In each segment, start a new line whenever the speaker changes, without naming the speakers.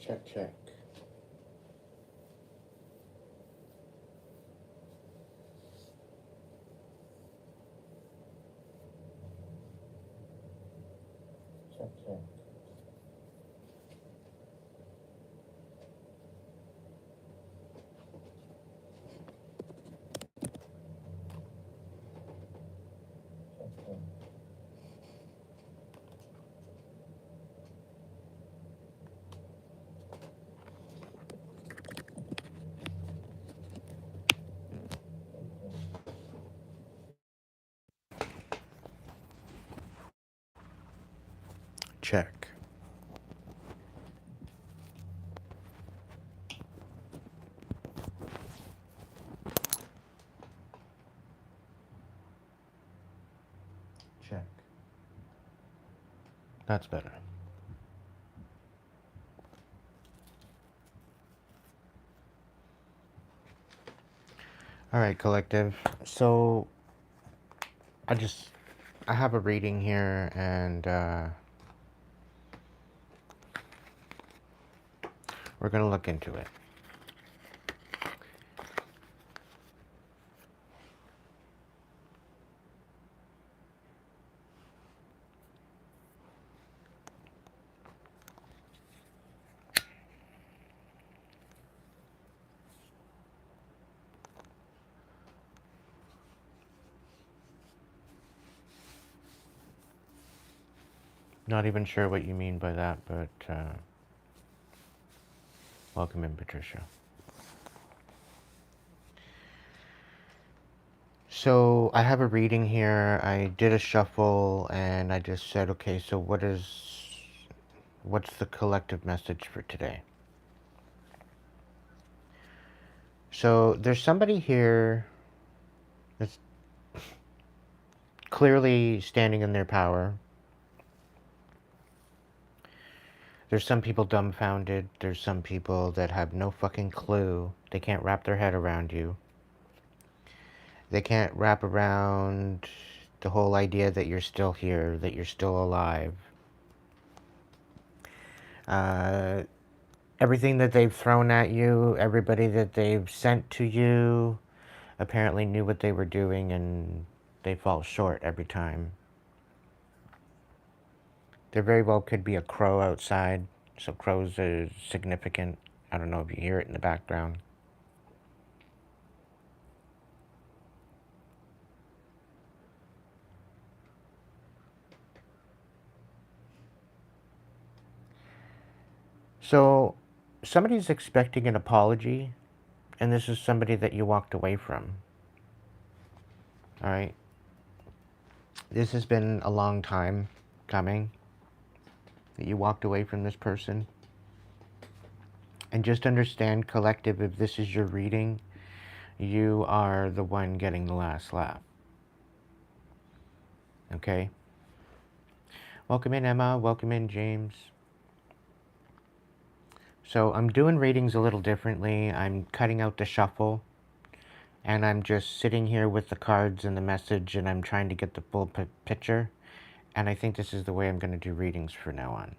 Check, check. Check, check. Check. Check. That's better. All right, collective. So I have a reading here, and we're gonna look into it. Not even sure what you mean by that, but welcome in, Patricia. So I have a reading here. I did a shuffle, and I just said, okay, so what's the collective message for today? So there's somebody here that's clearly standing in their power. There's some people dumbfounded. There's some people that have no fucking clue. They can't wrap their head around you. They can't wrap around the whole idea that you're still here, that you're still alive. Uh, Everything that they've thrown at you, everybody that they've sent to you, apparently knew what they were doing, and they fall short every time. There very well could be a crow outside, so crows are significant. I don't know if you hear it in the background. So somebody's expecting an apology, and this is somebody that you walked away from. All right? This has been a long time coming that you walked away from this person. And just understand, collective, if this is your reading, you are the one getting the last laugh. Okay? Welcome in, Emma. Welcome in, James. So I'm doing readings a little differently. I'm cutting out the shuffle, and I'm just sitting here with the cards and the message, and I'm trying to get the full picture. And I think this is the way I'm going to do readings from now on.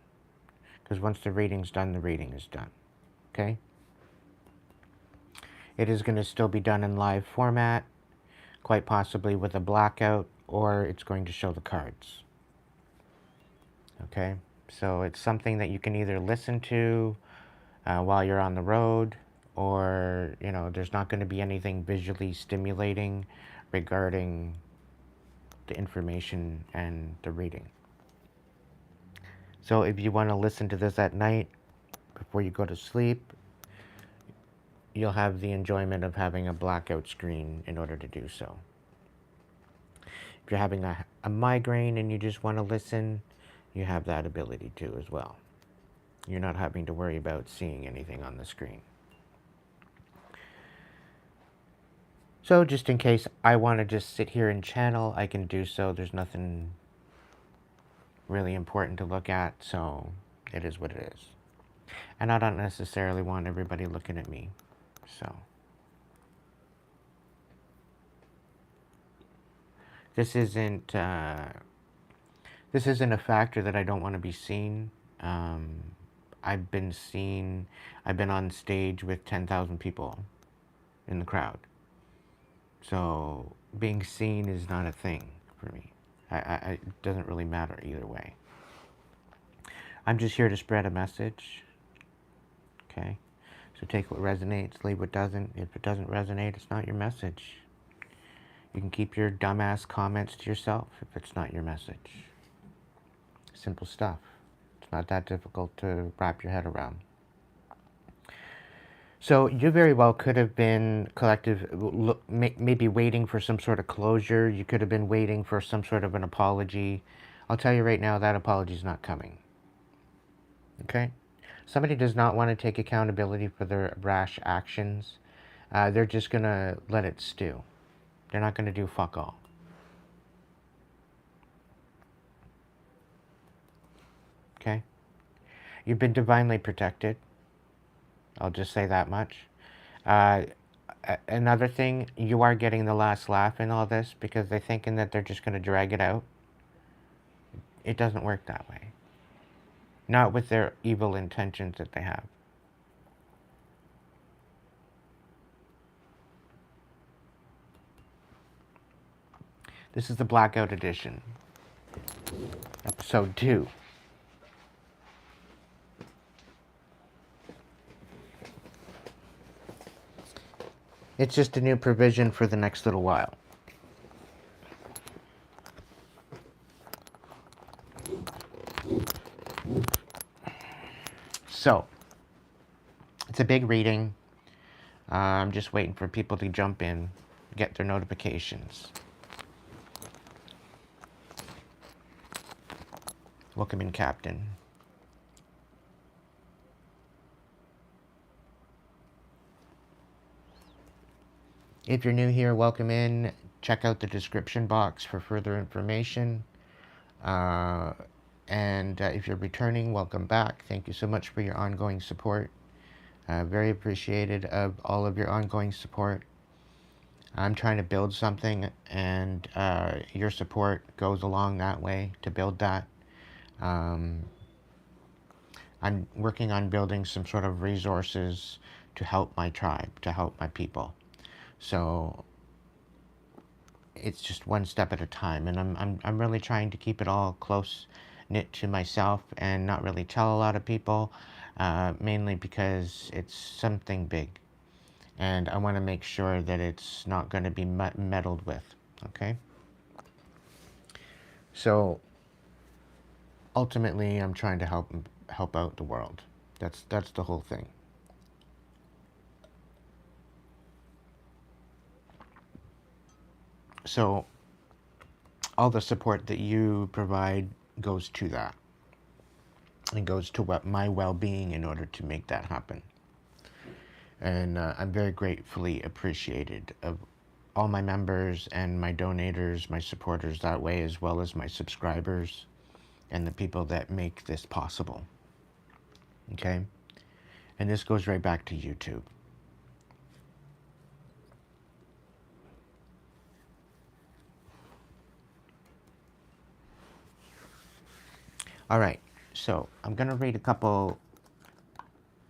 Because once the reading's done, the reading is done. Okay? It is going to still be done in live format, quite possibly with a blackout, or it's going to show the cards. Okay? So it's something that you can either listen to while you're on the road, or, you know, there's not going to be anything visually stimulating regarding the information and the reading. So if you want to listen to this at night before you go to sleep, you'll have the enjoyment of having a blackout screen in order to do so. If you're having a migraine and you just want to listen, you have that ability too as well. You're not having to worry about seeing anything on the screen. So just in case I want to just sit here and channel, I can do so. There's nothing really important to look at, so it is what it is. And I don't necessarily want everybody looking at me, so. This isn't a factor that I don't want to be seen. I've been seen, I've been on stage with 10,000 people in the crowd. So being seen is not a thing for me. It doesn't really matter either way. I'm just here to spread a message. Okay? So take what resonates, leave what doesn't. If it doesn't resonate, it's not your message. You can keep your dumbass comments to yourself if it's not your message. Simple stuff. It's not that difficult to wrap your head around. So you very well could have been maybe waiting for some sort of closure. You could have been waiting for some sort of an apology. I'll tell you right now, that apology is not coming. Okay? Somebody does not want to take accountability for their rash actions. They're just going to let it stew. They're not going to do fuck all. Okay? You've been divinely protected. I'll just say that much. Another thing, you are getting the last laugh in all this because they're thinking that they're just going to drag it out. It doesn't work that way. Not with their evil intentions that they have. This is the Blackout Edition. Episode 2. It's just a new provision for the next little while. So, it's a big reading. I'm just waiting for people to jump in, get their notifications. Welcome in, Captain. If you're new here, welcome in. Check out the description box for further information. And if you're returning, welcome back. Thank you so much for your ongoing support. Very appreciated of all of your ongoing support. I'm trying to build something, and your support goes along that way to build that. I'm working on building some sort of resources to help my tribe, to help my people. So it's just one step at a time, and I'm really trying to keep it all close knit to myself and not really tell a lot of people, mainly because it's something big, and I want to make sure that it's not going to be meddled with. Okay. So ultimately, I'm trying to help out the world. That's the whole thing. So all the support that you provide goes to that. It goes to my well-being in order to make that happen. And I'm very gratefully appreciated of all my members and my donators, my supporters that way, as well as my subscribers and the people that make this possible. Okay? And this goes right back to YouTube. All right, so I'm going to read a couple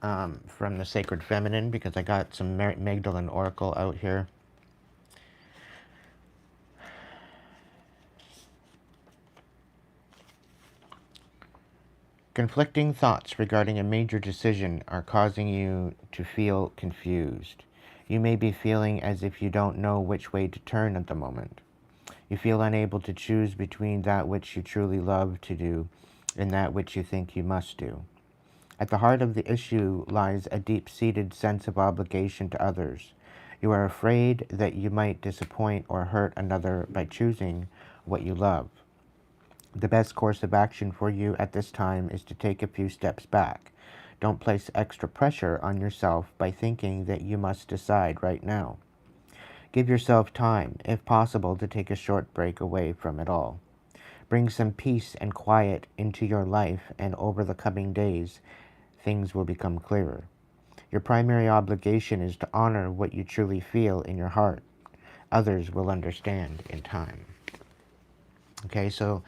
from the Sacred Feminine because I got some Magdalene Oracle out here. Conflicting thoughts regarding a major decision are causing you to feel confused. You may be feeling as if you don't know which way to turn at the moment. You feel unable to choose between that which you truly love to do in that which you think you must do. At the heart of the issue lies a deep-seated sense of obligation to others. You are afraid that you might disappoint or hurt another by choosing what you love. The best course of action for you at this time is to take a few steps back. Don't place extra pressure on yourself by thinking that you must decide right now. Give yourself time, if possible, to take a short break away from it all. Bring some peace and quiet into your life, and over the coming days, things will become clearer. Your primary obligation is to honor what you truly feel in your heart. Others will understand in time. Okay, so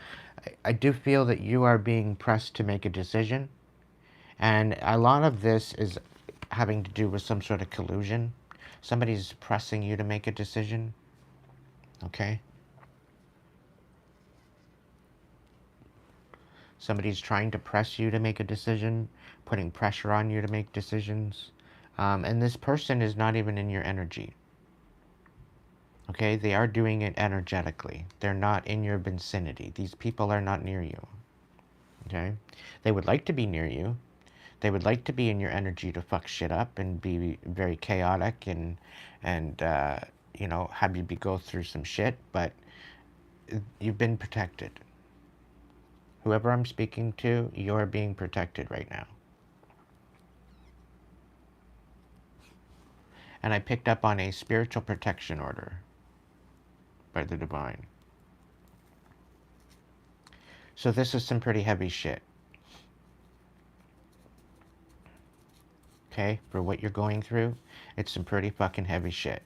I do feel that you are being pressed to make a decision, and a lot of this is having to do with some sort of collusion. Somebody's pressing you to make a decision, okay? Somebody's trying to press you to make a decision, putting pressure on you to make decisions. And this person is not even in your energy. Okay, they are doing it energetically. They're not in your vicinity. These people are not near you. Okay, they would like to be near you. They would like to be in your energy to fuck shit up and be very chaotic and you know, have you go through some shit. But you've been protected. Whoever I'm speaking to, you're being protected right now. And I picked up on a spiritual protection order by the divine. So this is some pretty heavy shit. Okay, for what you're going through, it's some pretty fucking heavy shit.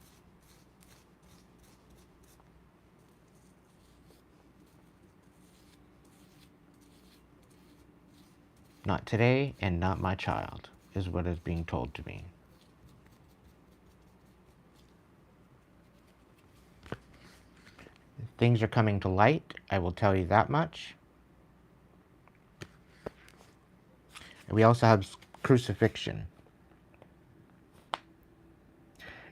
Not today and not my child, is what is being told to me. Things are coming to light, I will tell you that much. We also have crucifixion.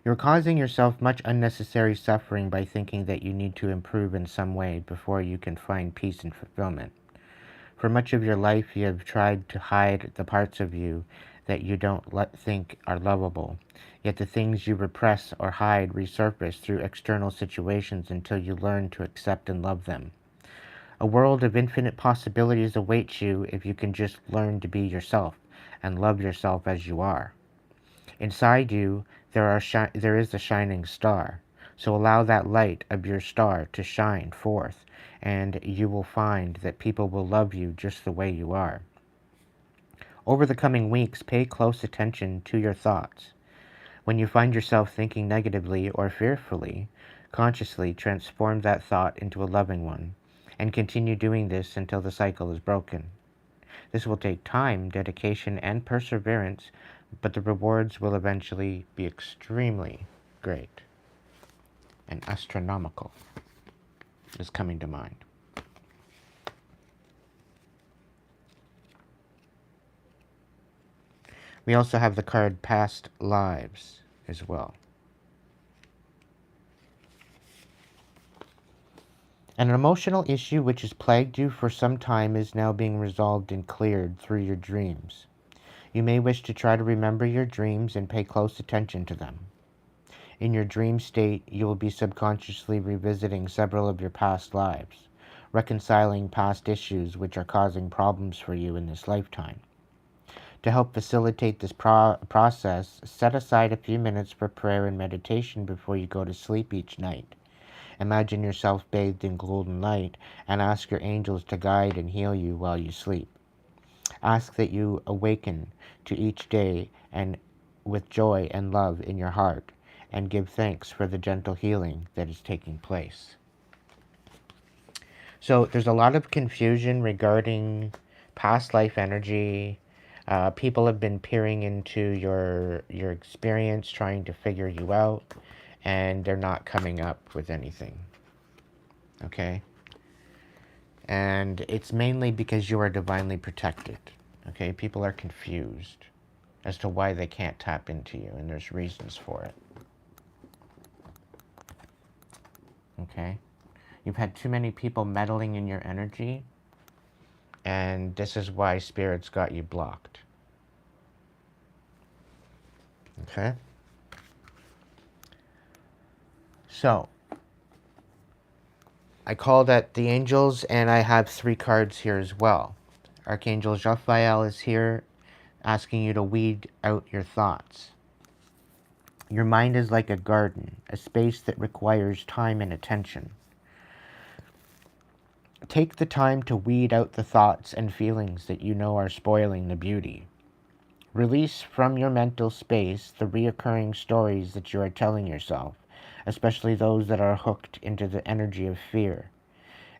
You're causing yourself much unnecessary suffering by thinking that you need to improve in some way before you can find peace and fulfillment. For much of your life, you have tried to hide the parts of you that you don't think are lovable. Yet the things you repress or hide resurface through external situations until you learn to accept and love them. A world of infinite possibilities awaits you if you can just learn to be yourself and love yourself as you are. Inside you, there is a shining star. So allow that light of your star to shine forth, and you will find that people will love you just the way you are. Over the coming weeks, pay close attention to your thoughts. When you find yourself thinking negatively or fearfully, consciously transform that thought into a loving one, and continue doing this until the cycle is broken. This will take time, dedication, and perseverance, but the rewards will eventually be extremely great. And astronomical is coming to mind. We also have the card Past Lives as well. And an emotional issue which has plagued you for some time is now being resolved and cleared through your dreams. You may wish to try to remember your dreams and pay close attention to them. In your dream state, you will be subconsciously revisiting several of your past lives, reconciling past issues which are causing problems for you in this lifetime. To help facilitate this process, set aside a few minutes for prayer and meditation before you go to sleep each night. Imagine yourself bathed in golden light and ask your angels to guide and heal you while you sleep. Ask that you awaken to each day and with joy and love in your heart, and give thanks for the gentle healing that is taking place. So there's a lot of confusion regarding past life energy. People have been peering into your experience, trying to figure you out, and they're not coming up with anything. Okay? And it's mainly because you are divinely protected. Okay? People are confused as to why they can't tap into you, and there's reasons for it. Okay? You've had too many people meddling in your energy, And this is why Spirit's got you blocked. Okay? So, I called at the angels, and I have 3 cards here as well. Archangel Raphael is here, asking you to weed out your thoughts. Your mind is like a garden, a space that requires time and attention. Take the time to weed out the thoughts and feelings that you know are spoiling the beauty. Release from your mental space the reoccurring stories that you are telling yourself, especially those that are hooked into the energy of fear.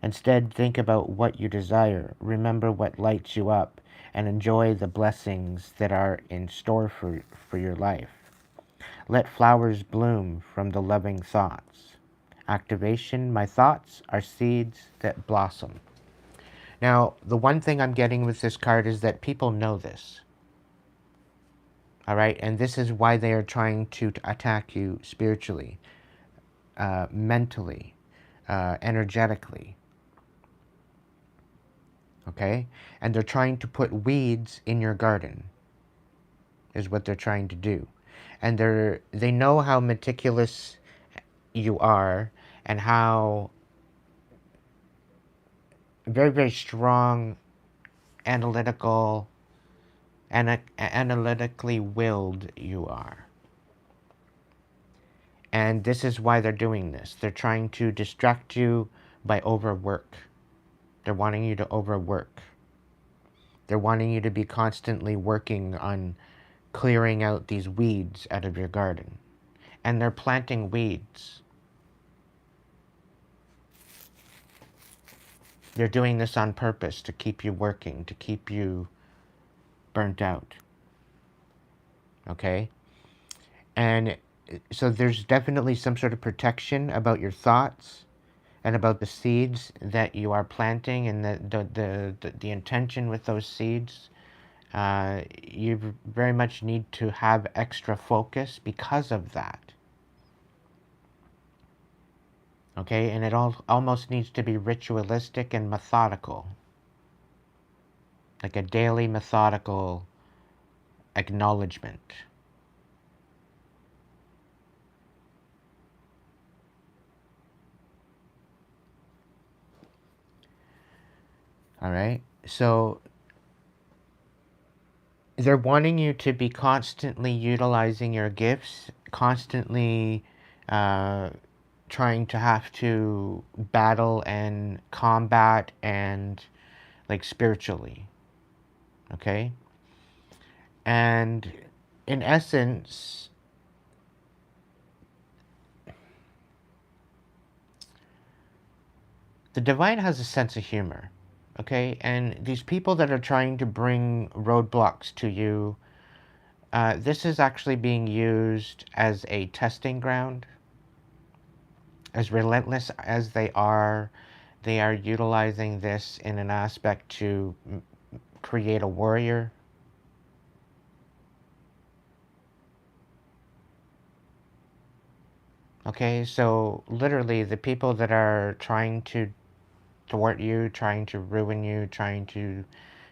Instead, think about what you desire, remember what lights you up, and enjoy the blessings that are in store for your life. Let flowers bloom from the loving thoughts. Activation, my thoughts are seeds that blossom. Now, the one thing I'm getting with this card is that people know this. All right, and this is why they are trying to attack you spiritually, mentally, energetically. Okay, and they're trying to put weeds in your garden, is what they're trying to do, and they know how meticulous you are and how very, very strong, analytical, and analytically willed you are. And this is why they're doing this. They're trying to distract you by overwork. They're wanting you to overwork. They're wanting you to be constantly working on clearing out these weeds out of your garden. And they're planting weeds. They're doing this on purpose to keep you working, to keep you burnt out. Okay? And so there's definitely some sort of protection about your thoughts and about the seeds that you are planting, and the intention with those seeds. You very much need to have extra focus because of that. Okay, and it almost needs to be ritualistic and methodical, like a daily methodical acknowledgement. All right, so they're wanting you to be constantly utilizing your gifts, constantly trying to have to battle and combat and like spiritually. Okay? And in essence, the divine has a sense of humor. Okay? And these people that are trying to bring roadblocks to you, this is actually being used as a testing ground. As relentless as they are utilizing this in an aspect to create a warrior. Okay, so literally the people that are trying to thwart you, trying to ruin you, trying to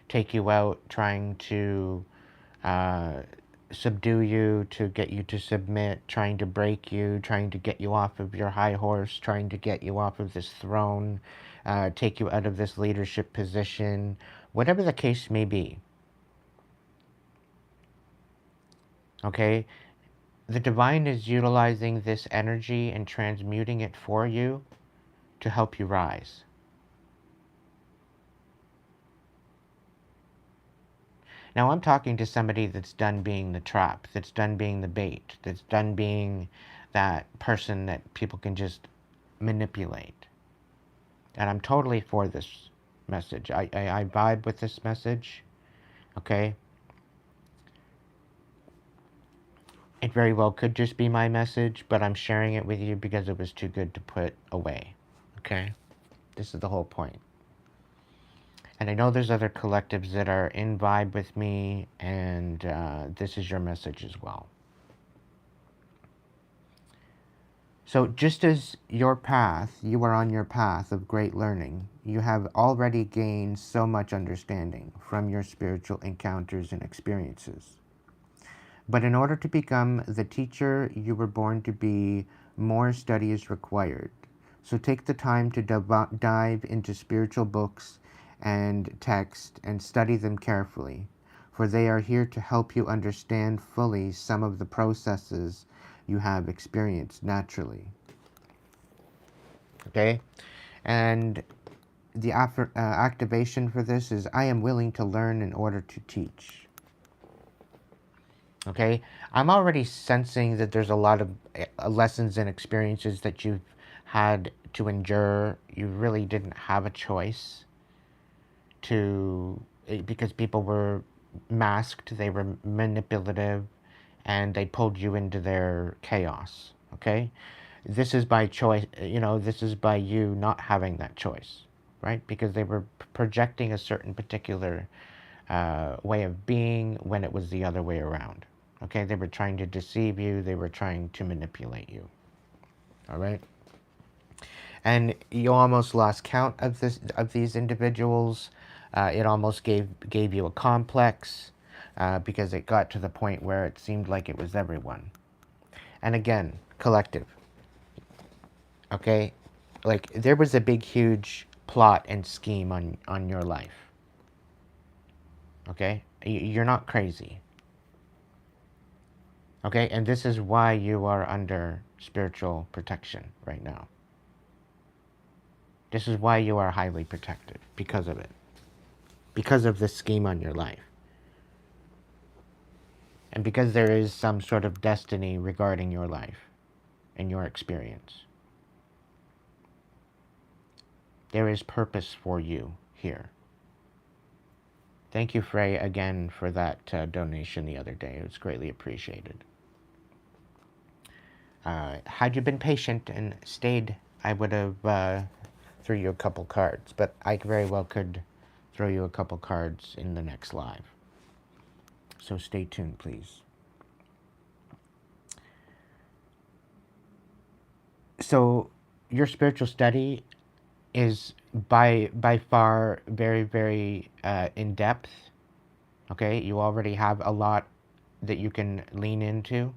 take you out, trying to uh, subdue you, to get you to submit, trying to break you, trying to get you off of your high horse, trying to get you off of this throne, take you out of this leadership position, whatever the case may be. Okay? The divine is utilizing this energy and transmuting it for you to help you rise. Now I'm talking to somebody that's done being the trap, that's done being the bait, that's done being that person that people can just manipulate. And I'm totally for this message. I vibe with this message, okay? It very well could just be my message, but I'm sharing it with you because it was too good to put away, okay? This is the whole point. And I know there's other collectives that are in vibe with me, and this is your message as well. So just as your path, you are on your path of great learning, you have already gained so much understanding from your spiritual encounters and experiences. But in order to become the teacher you were born to be, more study is required. So take the time to dive into spiritual books and text and study them carefully, for they are here to help you understand fully some of the processes you have experienced naturally. Okay? And the activation for this is I am willing to learn in order to teach. Okay, I'm already sensing that there's a lot of lessons and experiences that you've had to endure. You really didn't have a choice to, because people were masked, they were manipulative, and they pulled you into their chaos. Okay, this is by choice, this is by you not having that choice, right? Because they were projecting a certain particular way of being when it was the other way around. Okay, they were trying to deceive you, they were trying to manipulate you. All right, and you almost lost count of these individuals. It almost gave you a complex because it got to the point where it seemed like it was everyone. And again, collective. Okay, like there was a big, huge plot and scheme on your life. Okay, you're not crazy. Okay, and this is why you are under spiritual protection right now. This is why you are highly protected, because of it. Because of this scheme on your life. And because there is some sort of destiny regarding your life and your experience. There is purpose for you here. Thank you, Frey, again for that donation the other day. It was greatly appreciated. Had you been patient and stayed, I would have threw you a couple cards, but I very well could throw you a couple cards in the next live. So stay tuned, please. So your spiritual study is by far very, very in depth. Okay, you already have a lot that you can lean into.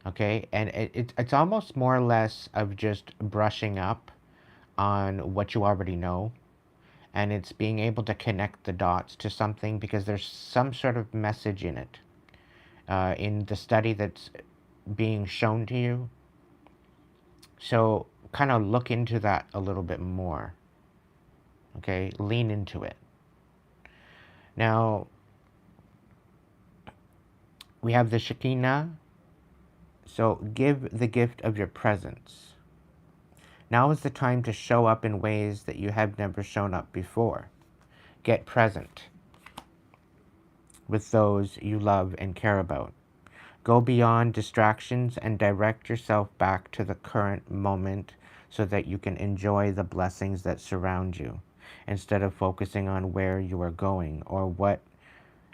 Okay, and it's almost more or less of just brushing up on what you already know, and it's being able to connect the dots to something because there's some sort of message in it, in the study that's being shown to you. So kind of look into that a little bit more. Okay, lean into it. Now, we have the Shekinah. So give the gift of your presence. Now is the time to show up in ways that you have never shown up before. Get present with those you love and care about. Go beyond distractions and direct yourself back to the current moment so that you can enjoy the blessings that surround you, instead of focusing on where you are going or what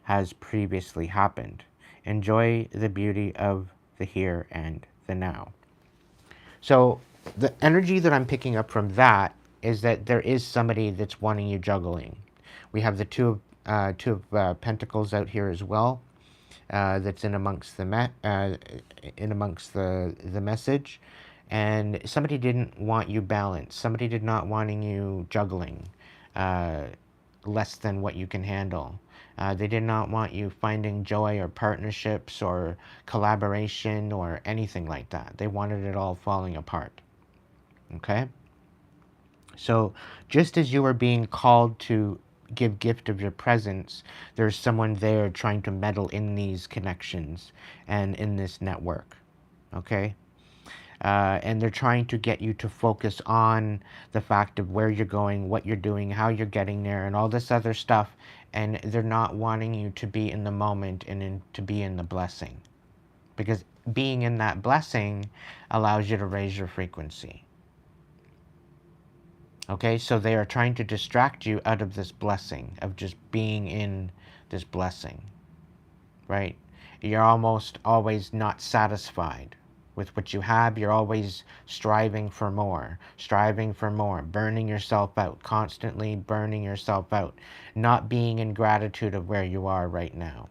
has previously happened. Enjoy the beauty of the here and the now. So the energy that I'm picking up from that is that there is somebody that's wanting you juggling. We have the two of Pentacles out here as well. That's in amongst the message, and somebody didn't want you balanced. Somebody did not wanting you juggling uh, less than what you can handle. They did not want you finding joy or partnerships or collaboration or anything like that. They wanted it all falling apart. Okay? So just as you are being called to give gift of your presence, there's someone there trying to meddle in these connections and in this network. Okay? And they're trying to get you to focus on the fact of where you're going, what you're doing, how you're getting there, and all this other stuff. And they're not wanting you to be in the moment and to be in the blessing. Because being in that blessing allows you to raise your frequency. Okay, so they are trying to distract you out of this blessing, of just being in this blessing, right? You're almost always not satisfied. With what you have, you're always striving for more, burning yourself out, constantly burning yourself out, not being in gratitude of where you are right now.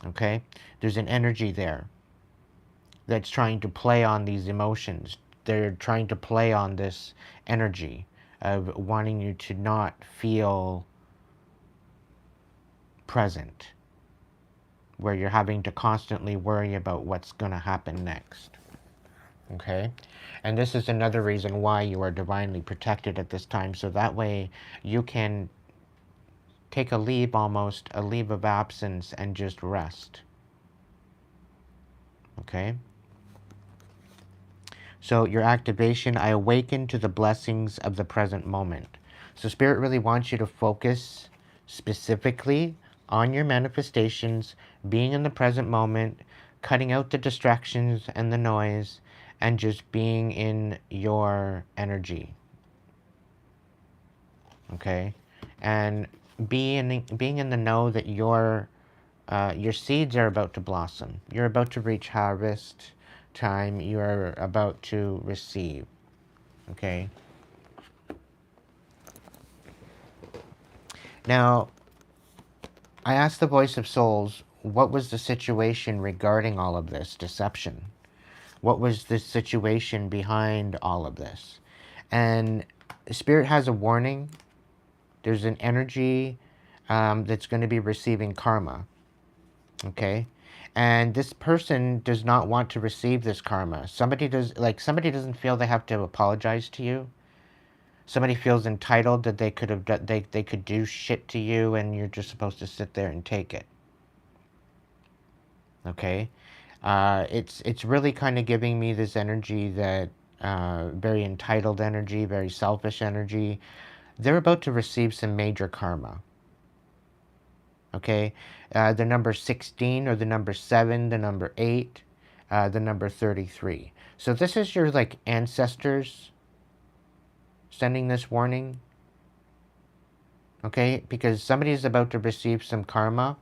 Okay? There's an energy there that's trying to play on these emotions. They're trying to play on this energy of wanting you to not feel present, where you're having to constantly worry about what's going to happen next. Okay? And this is another reason why you are divinely protected at this time, so that way you can take a leave, almost a leave of absence, and just rest. Okay? So your activation, I awaken to the blessings of the present moment. So Spirit really wants you to focus specifically on your manifestations, being in the present moment, cutting out the distractions and the noise, and just being in your energy. Okay? And being in the know that your seeds are about to blossom. You're about to reach harvest time. You are about to receive. Okay. Now, I asked the voice of souls, what was the situation regarding all of this deception? What was the situation behind all of this? And Spirit has a warning. There's an energy that's going to be receiving karma. Okay. And this person does not want to receive this karma. Somebody doesn't feel they have to apologize to you. Somebody feels entitled that they could do shit to you and you're just supposed to sit there and take it. Okay? It's really kind of giving me this energy that very entitled energy, very selfish energy. They're about to receive some major karma. Okay? The number 16 or the number 7, the number 8, the number 33. So this is your like ancestors sending this warning. Okay? Because somebody is about to receive some karma.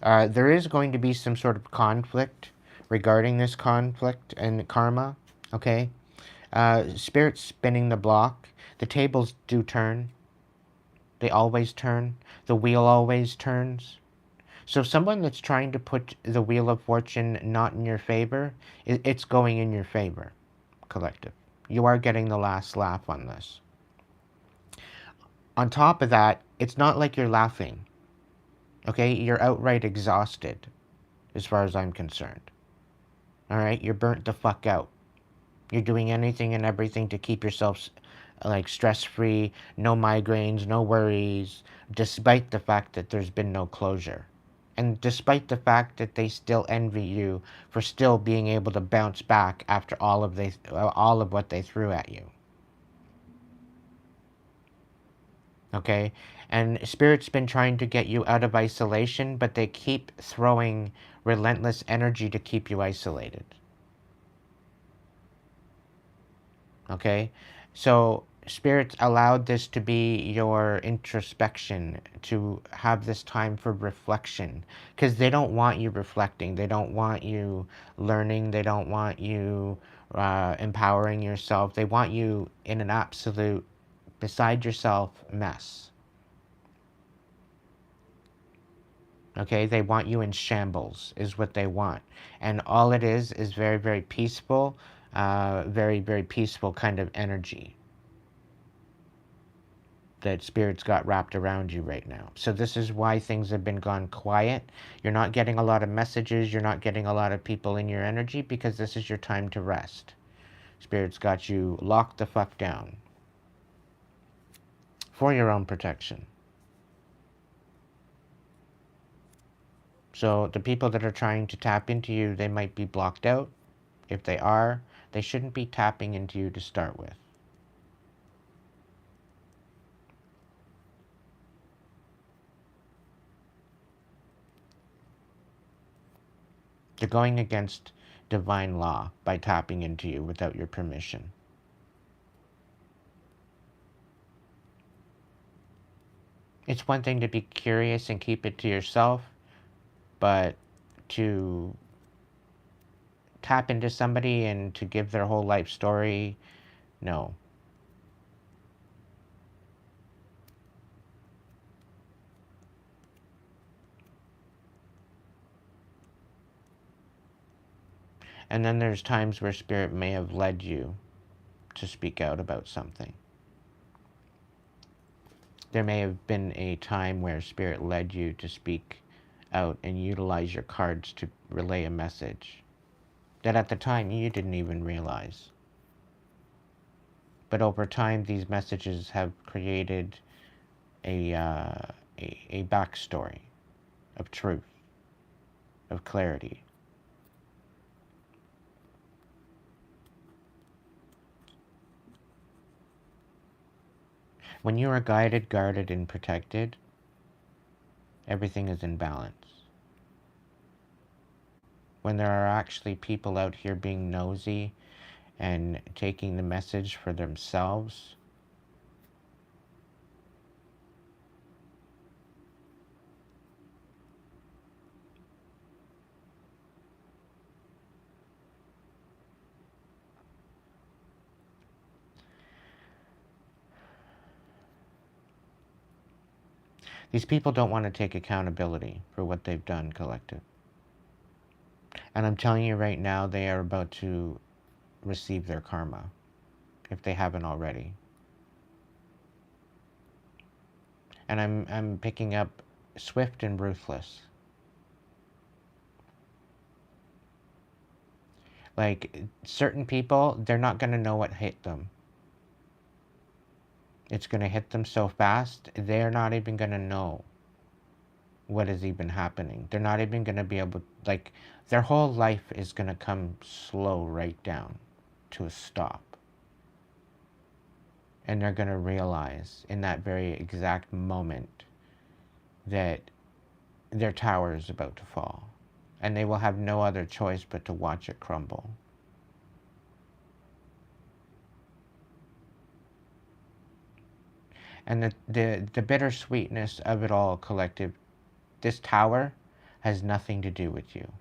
There is going to be some sort of conflict regarding this conflict and karma. Okay? Spirit's spinning the block. The tables do turn. They always turn. The wheel always turns. So someone that's trying to put the wheel of fortune not in your favor, it's going in your favor, collective. You are getting the last laugh on this. On top of that, it's not like you're laughing. Okay? You're outright exhausted, as far as I'm concerned. Alright? You're burnt the fuck out. You're doing anything and everything to keep yourself like stress-free, no migraines, no worries, despite the fact that there's been no closure. And despite the fact that they still envy you for still being able to bounce back after all of what they threw at you. Okay? And Spirit's been trying to get you out of isolation, but they keep throwing relentless energy to keep you isolated. Okay? So Spirit allowed this to be your introspection, to have this time for reflection, because they don't want you reflecting. They don't want you learning. They don't want you empowering yourself. They want you in an absolute beside yourself mess. Okay, they want you in shambles is what they want. And all it is very, very peaceful, very, very peaceful kind of energy that Spirit's got wrapped around you right now. So this is why things have been gone quiet. You're not getting a lot of messages. You're not getting a lot of people in your energy because this is your time to rest. Spirit's got you locked the fuck down for your own protection. So the people that are trying to tap into you, they might be blocked out. If they are, they shouldn't be tapping into you to start with. They're going against divine law by tapping into you without your permission. It's one thing to be curious and keep it to yourself, but to tap into somebody and to give their whole life story. No. And then there's times where Spirit may have led you to speak out about something. There may have been a time where Spirit led you to speak out and utilize your cards to relay a message that at the time you didn't even realize. But over time, these messages have created a backstory of truth, of clarity. When you are guided, guarded, and protected, everything is in balance. When there are actually people out here being nosy and taking the message for themselves, these people don't want to take accountability for what they've done, collective. And I'm telling you right now, they are about to receive their karma, if they haven't already. And I'm picking up swift and ruthless. Like, certain people, they're not going to know what hit them. It's going to hit them so fast, they're not even going to know what is even happening. They're not even going to be able, like, their whole life is going to come slow right down to a stop. And they're going to realize in that very exact moment that their tower is about to fall. And they will have no other choice but to watch it crumble. And the bittersweetness of it all, collective, this tower has nothing to do with you.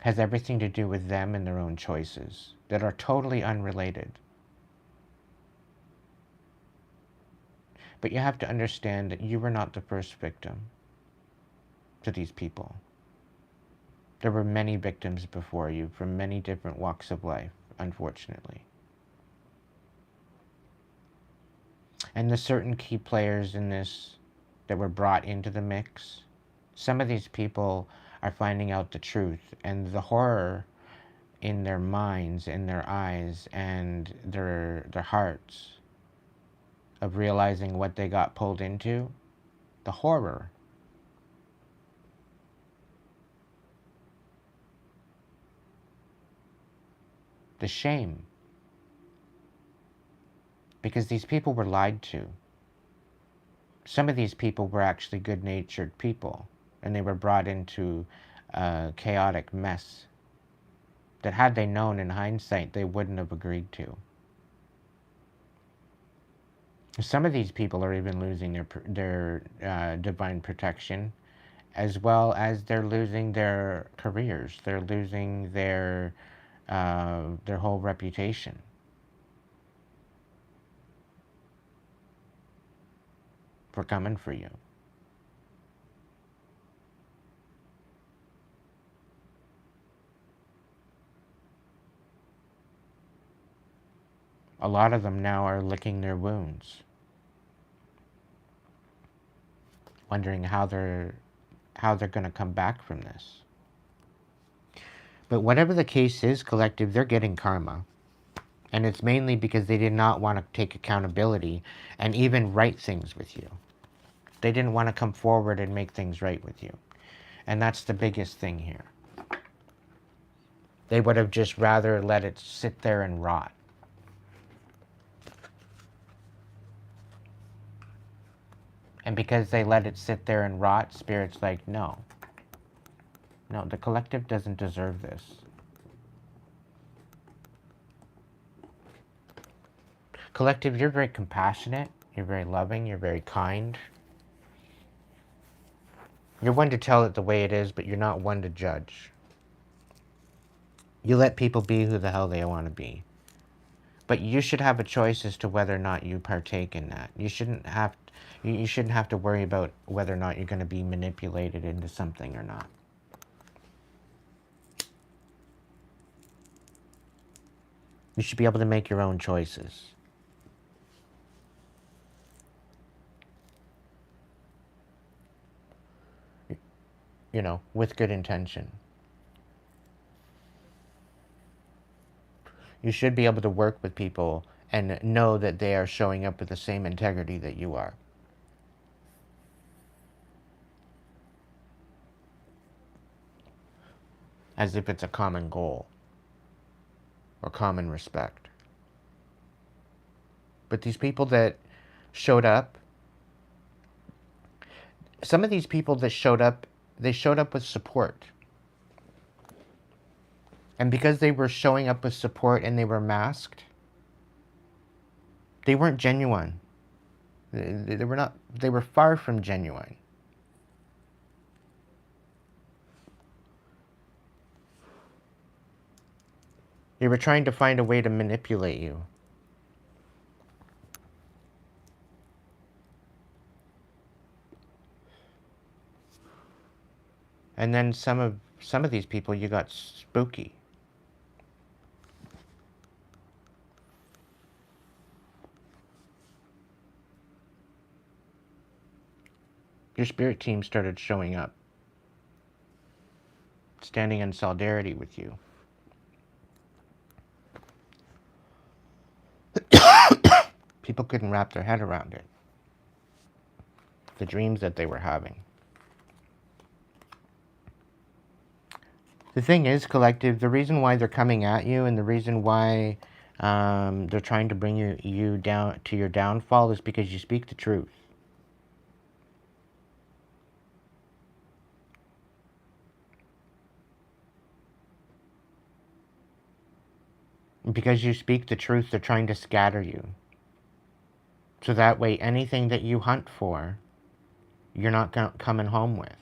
Has everything to do with them and their own choices that are totally unrelated. But you have to understand that you were not the first victim to these people. There were many victims before you from many different walks of life, unfortunately. And the certain key players in this that were brought into the mix, some of these people are finding out the truth, and the horror in their minds, in their eyes, and their hearts of realizing what they got pulled into, the horror. The shame. Because these people were lied to. Some of these people were actually good-natured people, and they were brought into a chaotic mess that had they known in hindsight, they wouldn't have agreed to. Some of these people are even losing their divine protection, as well as they're losing their careers. They're losing their whole reputation. For coming for you. A lot of them now are licking their wounds, wondering how they're going to come back from this. But whatever the case is, collective, they're getting karma. And it's mainly because they did not want to take accountability and even right things with you. They didn't want to come forward and make things right with you. And that's the biggest thing here. They would have just rather let it sit there and rot. And because they let it sit there and rot, Spirit's like, no. No, the collective doesn't deserve this. Collective, you're very compassionate, you're very loving, you're very kind. You're one to tell it the way it is, but you're not one to judge. You let people be who the hell they want to be. But you should have a choice as to whether or not you partake in that. You shouldn't have to worry about whether or not you're going to be manipulated into something or not. You should be able to make your own choices. You know, with good intention. You should be able to work with people and know that they are showing up with the same integrity that you are. As if it's a common goal or common respect. But these people that showed up, some of these people that showed up, they showed up with support. And because they were showing up with support and they were masked, they weren't genuine. They were not, they were far from genuine. They were trying to find a way to manipulate you. And then some of these people, you got spooky. Your spirit team started showing up, standing in solidarity with you. People couldn't wrap their head around it. The dreams that they were having. The thing is, collective, the reason why they're coming at you and the reason why they're trying to bring you down to your downfall is because you speak the truth. And because you speak the truth, they're trying to scatter you. So that way, anything that you hunt for, you're not coming home with.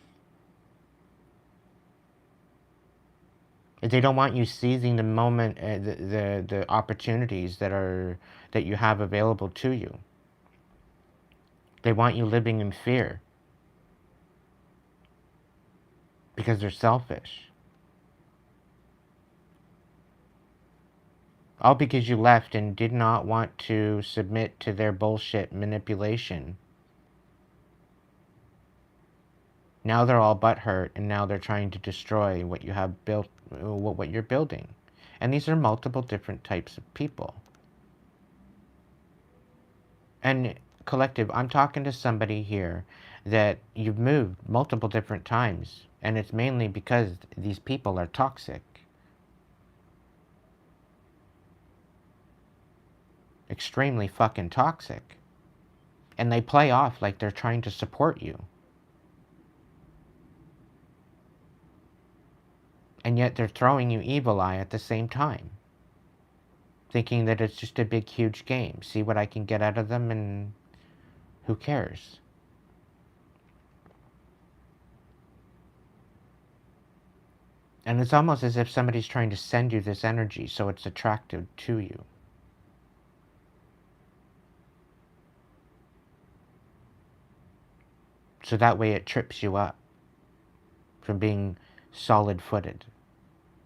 They don't want you seizing the moment, the opportunities that you have available to you. They want you living in fear because they're selfish. All because you left and did not want to submit to their bullshit manipulation. Now they're all butthurt, and now they're trying to destroy what you have built, what you're building. And these are multiple different types of people. And collective, I'm talking to somebody here that you've moved multiple different times, and it's mainly because these people are toxic. Extremely fucking toxic. And they play off like they're trying to support you. And yet they're throwing you evil eye at the same time. Thinking that it's just a big, huge game. See what I can get out of them and who cares? And it's almost as if somebody's trying to send you this energy so it's attractive to you. So that way it trips you up from being solid-footed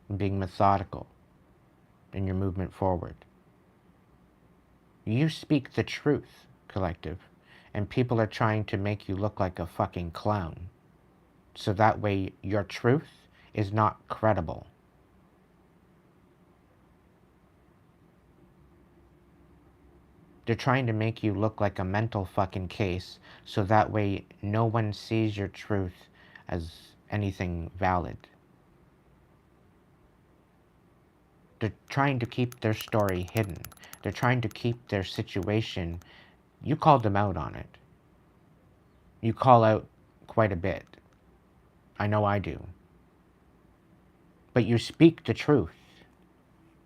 and being methodical in your movement forward. You speak the truth, collective, and people are trying to make you look like a fucking clown. So that way your truth is not credible. They're trying to make you look like a mental fucking case, so that way no one sees your truth as anything valid. They're trying to keep their story hidden. They're trying to keep their situation. You called them out on it. You call out quite a bit. I know I do. But you speak the truth.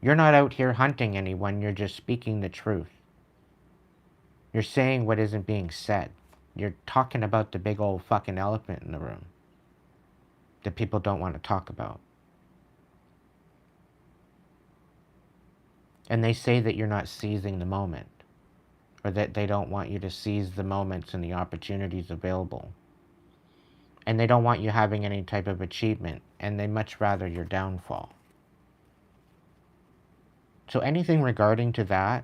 You're not out here hunting anyone, you're just speaking the truth. You're saying what isn't being said. You're talking about the big old fucking elephant in the room that people don't want to talk about. And they say that you're not seizing the moment, or that they don't want you to seize the moments and the opportunities available. And they don't want you having any type of achievement, and they much rather your downfall. So anything regarding to that,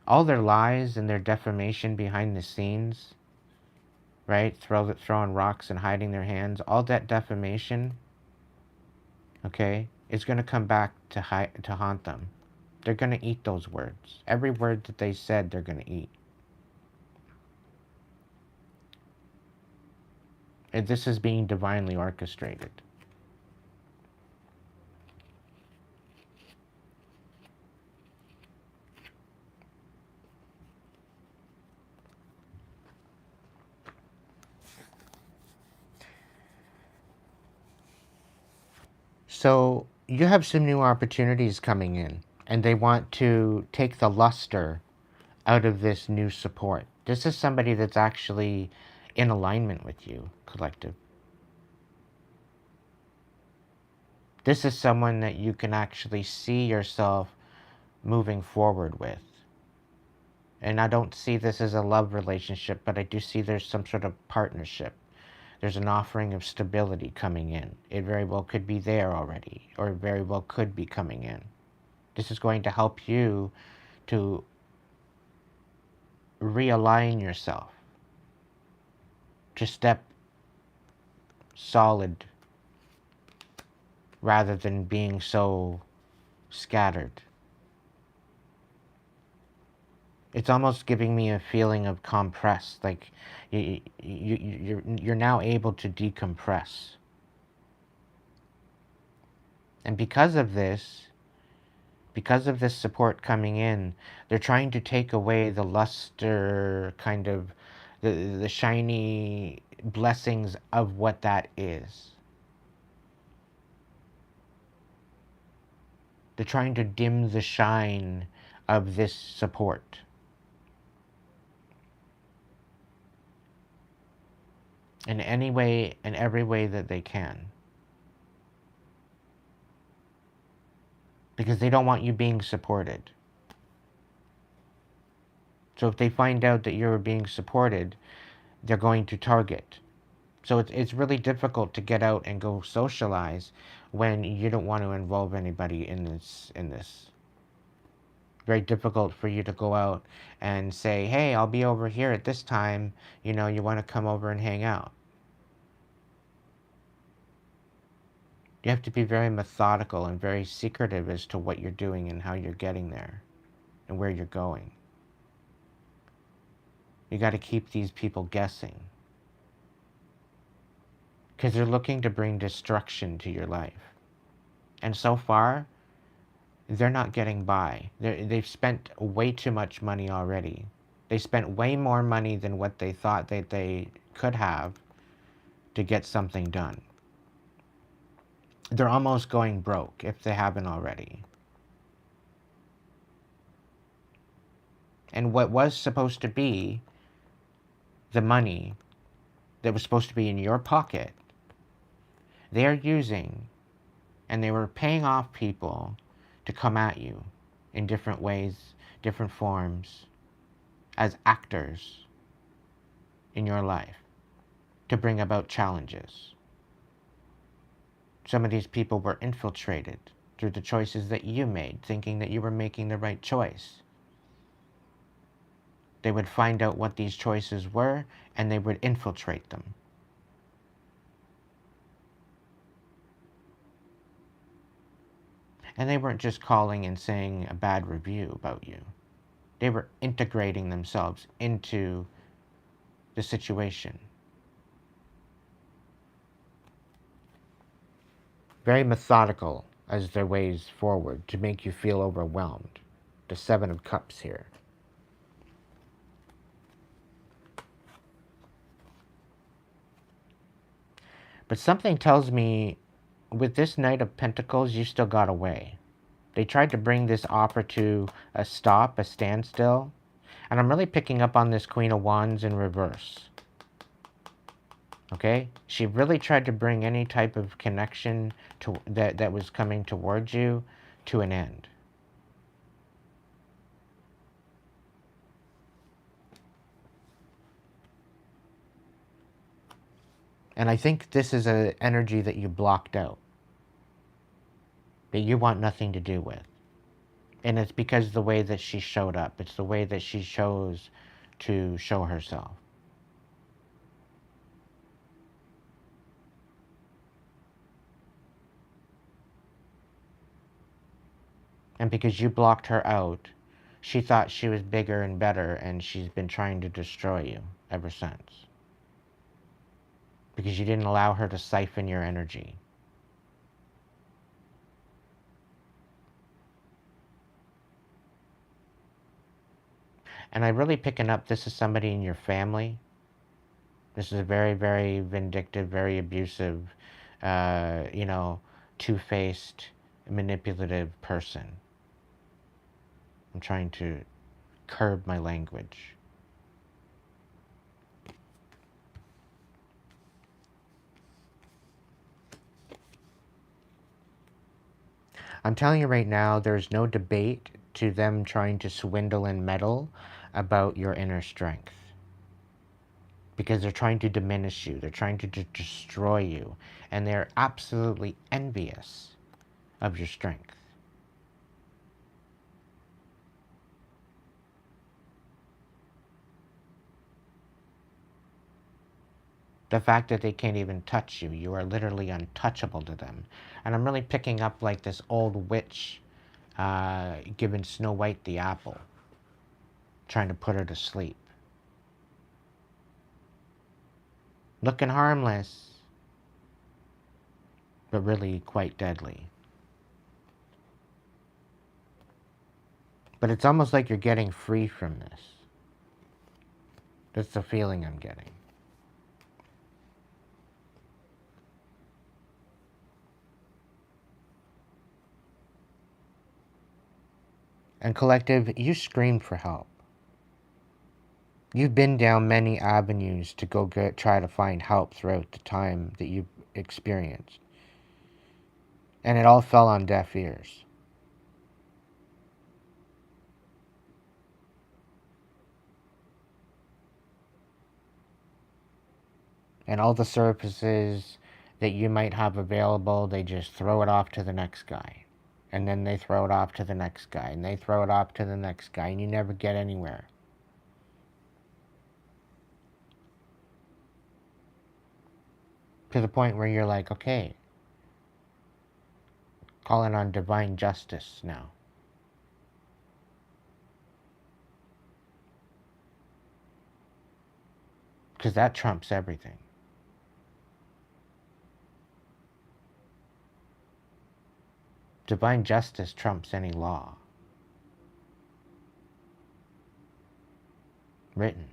all their lies and their defamation behind the scenes, right? Throwing rocks and hiding their hands, all that defamation, okay, is going to come back to haunt them. They're going to eat those words. Every word that they said, they're going to eat. And this is being divinely orchestrated. So you have some new opportunities coming in, and they want to take the luster out of this new support. This is somebody that's actually in alignment with you, collective. This is someone that you can actually see yourself moving forward with. And I don't see this as a love relationship, but I do see there's some sort of partnership. There's an offering of stability coming in. It very well could be there already, or it very well could be coming in. This is going to help you to realign yourself, to step solid rather than being so scattered. It's almost giving me a feeling of compressed, like you're now able to decompress. And because of this support coming in, they're trying to take away the luster, kind of the shiny blessings of what that is. They're trying to dim the shine of this support. In any way, in every way that they can. Because they don't want you being supported. So if they find out that you're being supported, they're going to target. So it's really difficult to get out and go socialize when you don't want to involve anybody in this. Very difficult for you to go out and say, hey, I'll be over here at this time, you want to come over and hang out. You have to be very methodical and very secretive as to what you're doing and how you're getting there and where you're going. You got to keep these people guessing. Because they're looking to bring destruction to your life. And so far, they're not getting by. They've spent way too much money already. They spent way more money than what they thought that they could have to get something done. They're almost going broke if they haven't already. And what was supposed to be the money that was supposed to be in your pocket, they're using, and they were paying off people to come at you in different ways, different forms, as actors in your life to bring about challenges. Some of these people were infiltrated through the choices that you made, thinking that you were making the right choice. They would find out what these choices were, and they would infiltrate them. And they weren't just calling and saying a bad review about you. They were integrating themselves into the situation. Very methodical as their ways forward to make you feel overwhelmed. The Seven of Cups here. But something tells me with this Knight of Pentacles, you still got away. They tried to bring this offer to a stop, a standstill. And I'm really picking up on this Queen of Wands in reverse. Okay? She really tried to bring any type of connection that was coming towards you to an end. And I think this is an energy that you blocked out, that you want nothing to do with. And it's because of the way that she showed up. It's the way that she chose to show herself. And because you blocked her out, she thought she was bigger and better, and she's been trying to destroy you ever since. Because you didn't allow her to siphon your energy. And I'm really picking up this is somebody in your family. This is a very, very vindictive, very abusive, two-faced, manipulative person. I'm trying to curb my language. I'm telling you right now, there's no debate to them trying to swindle and meddle about your inner strength. Because they're trying to diminish you. They're trying to destroy you. And they're absolutely envious of your strength. The fact that they can't even touch you. You are literally untouchable to them. And I'm really picking up like this old witch giving Snow White the apple. Trying to put her to sleep. Looking harmless, but really quite deadly. But it's almost like you're getting free from this. That's the feeling I'm getting. And collective, you screamed for help. You've been down many avenues to try to find help throughout the time that you've experienced. And it all fell on deaf ears. And all the services that you might have available, they just throw it off to the next guy. And then they throw it off to the next guy. And they throw it off to the next guy. And you never get anywhere. To the point where you're like, okay, calling on divine justice now. Because that trumps everything. Divine justice trumps any law. Written.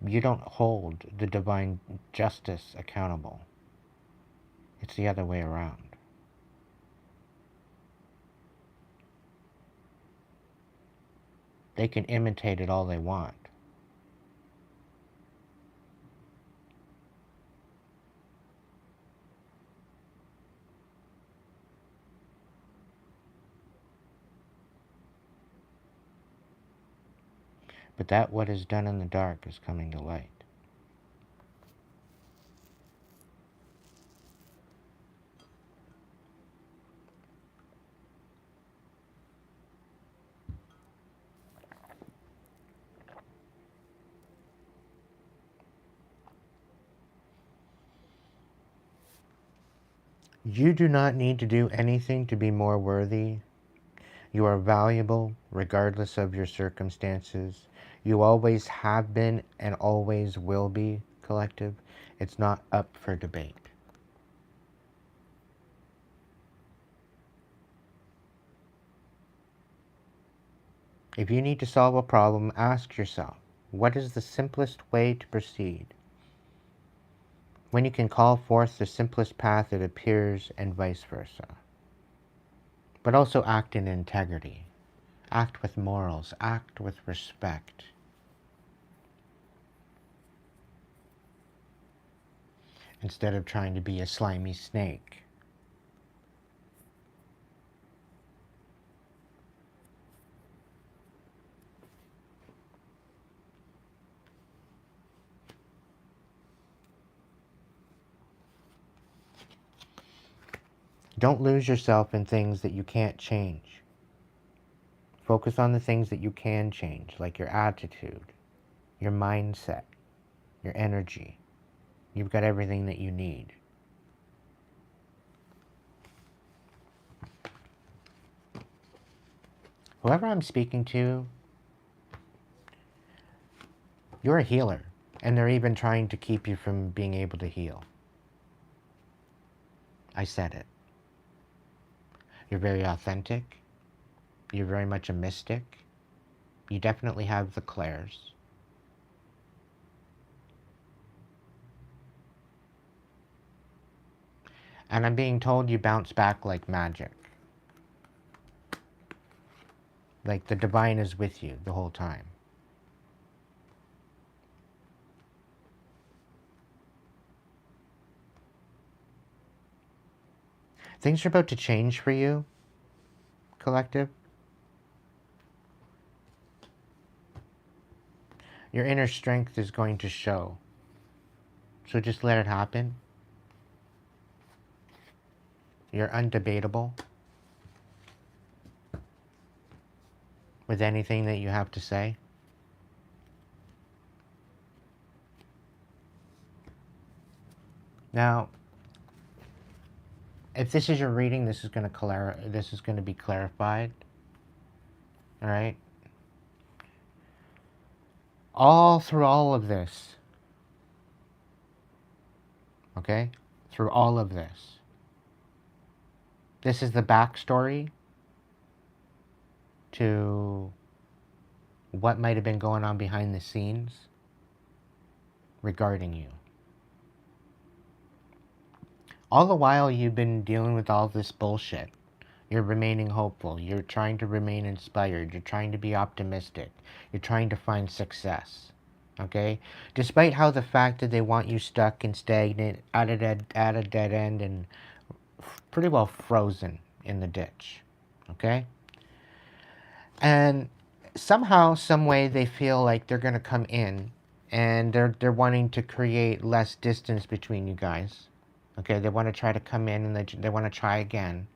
You don't hold the divine justice accountable. It's the other way around. They can imitate it all they want. But that what is done in the dark is coming to light. You do not need to do anything to be more worthy. You are valuable regardless of your circumstances. You always have been and always will be, collective. It's not up for debate. If you need to solve a problem, ask yourself, what is the simplest way to proceed? When you can call forth the simplest path, it appears, and vice versa. But also act in integrity. Act with morals. Act with respect. instead of trying to be a slimy snake. Don't lose yourself in things that you can't change. Focus on the things that you can change, like your attitude, your mindset, your energy. You've got everything that you need. Whoever I'm speaking to, you're a healer, and they're even trying to keep you from being able to heal. I said it. You're very authentic. You're very much a mystic. You definitely have the clairs. And I'm being told you bounce back like magic. Like the divine is with you the whole time. Things are about to change for you, collective. Your inner strength is going to show. So just let it happen. You're undebatable with anything that you have to say. Now, if this is your reading, this is going to be clarified. All right? All through all of this. Okay? Through all of this. This is the backstory to what might have been going on behind the scenes regarding you. All the while you've been dealing with all this bullshit. You're remaining hopeful. You're trying to remain inspired. You're trying to be optimistic. You're trying to find success. Okay? Despite how the fact that they want you stuck and stagnant at a dead end and pretty well frozen in the ditch. Okay? And somehow, some way, they feel like they're going to come in and they're wanting to create less distance between you guys. Okay? They want to try to come in and they want to try again.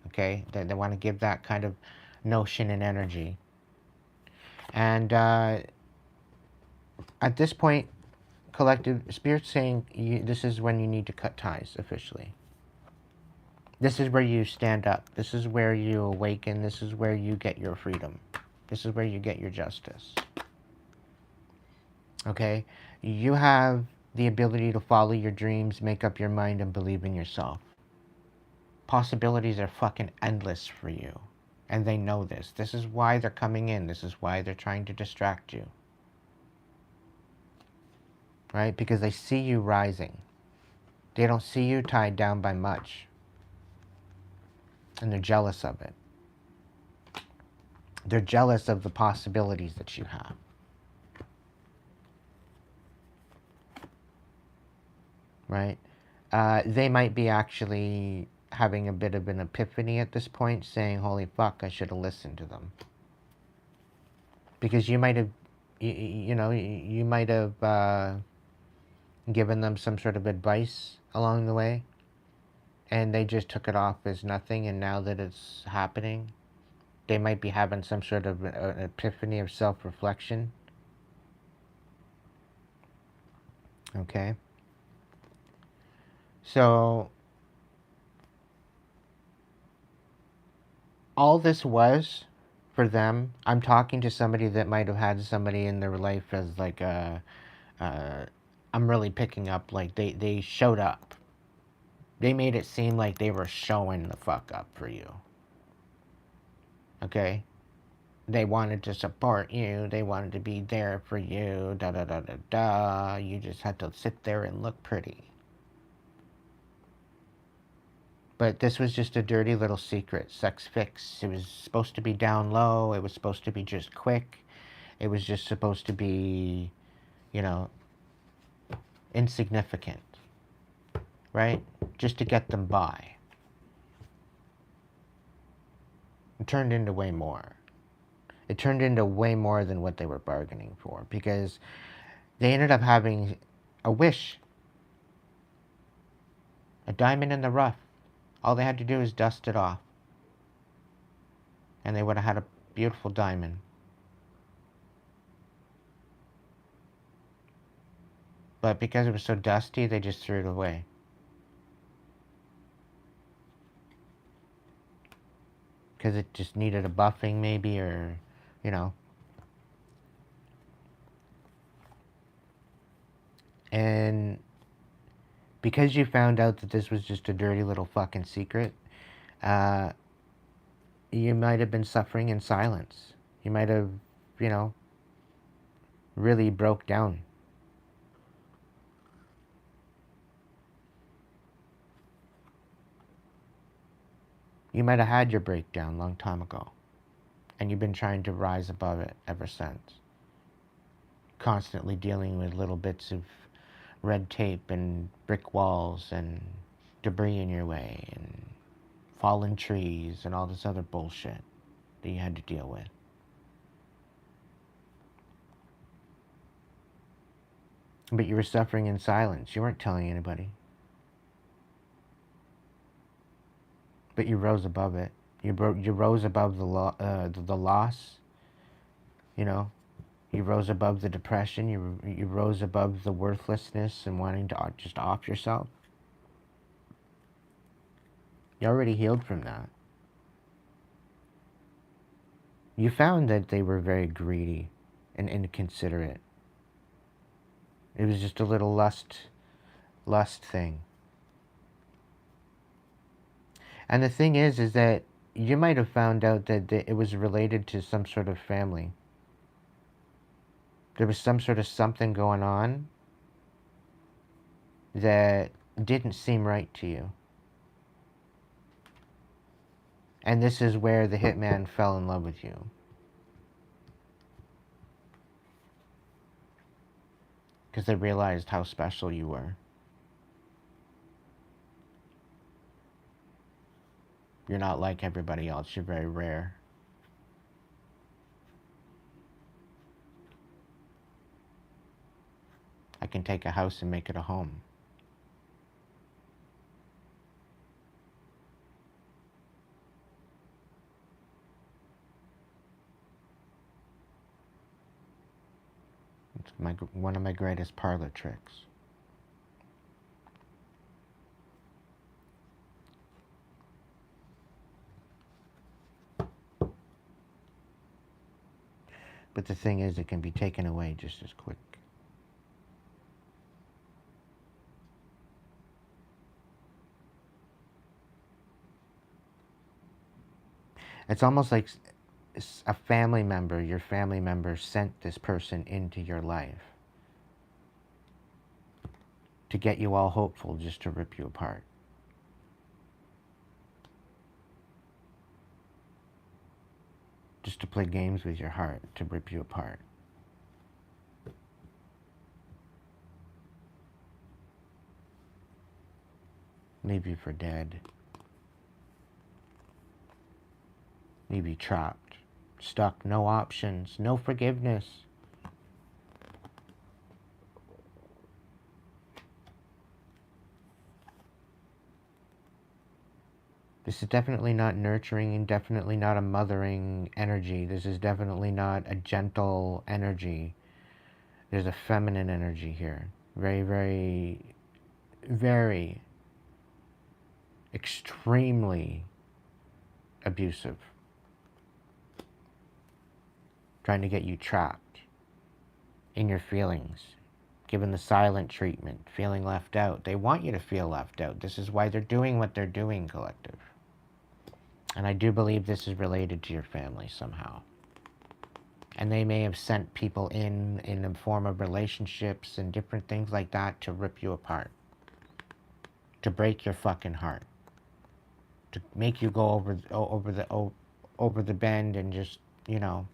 Okay? They want to give that kind of notion and energy. And at this point, collective spirit's saying this is when you need to cut ties officially. This is where you stand up. This is where you awaken. This is where you get your freedom. This is where you get your justice. Okay? You have the ability to follow your dreams, make up your mind, and believe in yourself. Possibilities are fucking endless for you. And they know this. This is why they're coming in. This is why they're trying to distract you. Right? Because they see you rising. They don't see you tied down by much. And they're jealous of it. They're jealous of the possibilities that you have. Right? They might be actually having a bit of an epiphany at this point, saying, holy fuck, I should have listened to them. Because you might have, you might have given them some sort of advice along the way, and they just took it off as nothing, and now that it's happening, they might be having some sort of an epiphany of self-reflection. Okay? So, all this was, for them, I'm talking to somebody that might have had somebody in their life as like a, I'm really picking up, like they showed up. They made it seem like they were showing the fuck up for you. Okay? They wanted to support you. They wanted to be there for you. Da da da da da. You just had to sit there and look pretty. But this was just a dirty little secret. Sex fix. It was supposed to be down low. It was supposed to be just quick. It was just supposed to be, insignificant. right? Just to get them by. It turned into way more. It turned into way more than what they were bargaining for, because they ended up having a wish, a diamond in the rough. All they had to do was dust it off, and they would have had a beautiful diamond. But because it was so dusty, they just threw it away. Because it just needed a buffing, maybe, or, you know. And because you found out that this was just a dirty little fucking secret, uh, you might have been suffering in silence. You might have, you know, really broke down. You might have had your breakdown a long time ago, and you've been trying to rise above it ever since. Constantly dealing with little bits of red tape and brick walls and debris in your way and fallen trees and all this other bullshit that you had to deal with. But you were suffering in silence. You weren't telling anybody. But you rose above it. You rose above the loss. You know, you rose above the depression. You rose above the worthlessness and wanting to just off yourself. You already healed from that. You found that they were very greedy and inconsiderate. It was just a little lust thing. And the thing is that you might have found out that it was related to some sort of family. There was some sort of something going on that didn't seem right to you. And this is where the hitman fell in love with you. Because they realized how special you were. You're not like everybody else. You're very rare. I can take a house and make it a home. It's one of my greatest parlor tricks. But the thing is, it can be taken away just as quick. It's almost like a family member, your family member sent this person into your life to get you all hopeful, just to rip you apart. Just to play games with your heart, to rip you apart. Leave you for dead. Leave you trapped, stuck, no options, no forgiveness. This is definitely not nurturing and definitely not a mothering energy. This is definitely not a gentle energy. There's a feminine energy here. Very, very, very extremely abusive. Trying to get you trapped in your feelings, given the silent treatment, feeling left out. They want you to feel left out. This is why they're doing what they're doing, collective. And I do believe this is related to your family somehow. And they may have sent people in the form of relationships and different things like that to rip you apart. To break your fucking heart. To make you go over the bend and just, you know,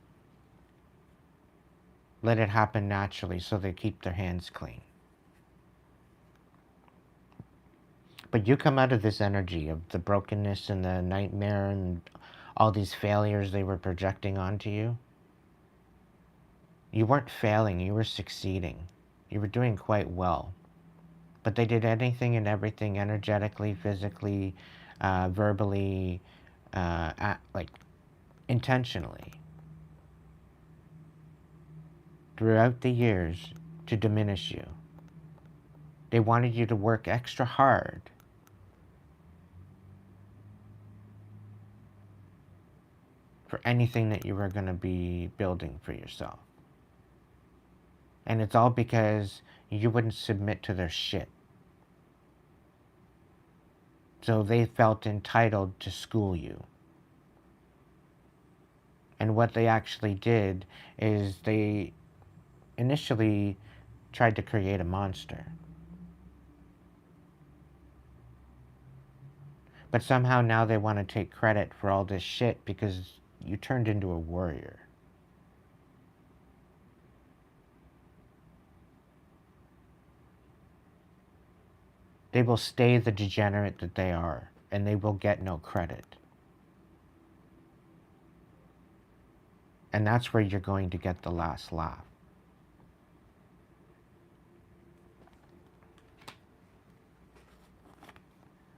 let it happen naturally so they keep their hands clean. But you come out of this energy of the brokenness and the nightmare and all these failures they were projecting onto you. You weren't failing, you were succeeding. You were doing quite well. But they did anything and everything energetically, physically, verbally, like intentionally throughout the years to diminish you. They wanted you to work extra hard for anything that you were going to be building for yourself. And it's all because you wouldn't submit to their shit. So they felt entitled to school you. And what they actually did is they initially tried to create a monster. But somehow now they want to take credit for all this shit because you turned into a warrior. They will stay the degenerate that they are, and they will get no credit. And that's where you're going to get the last laugh.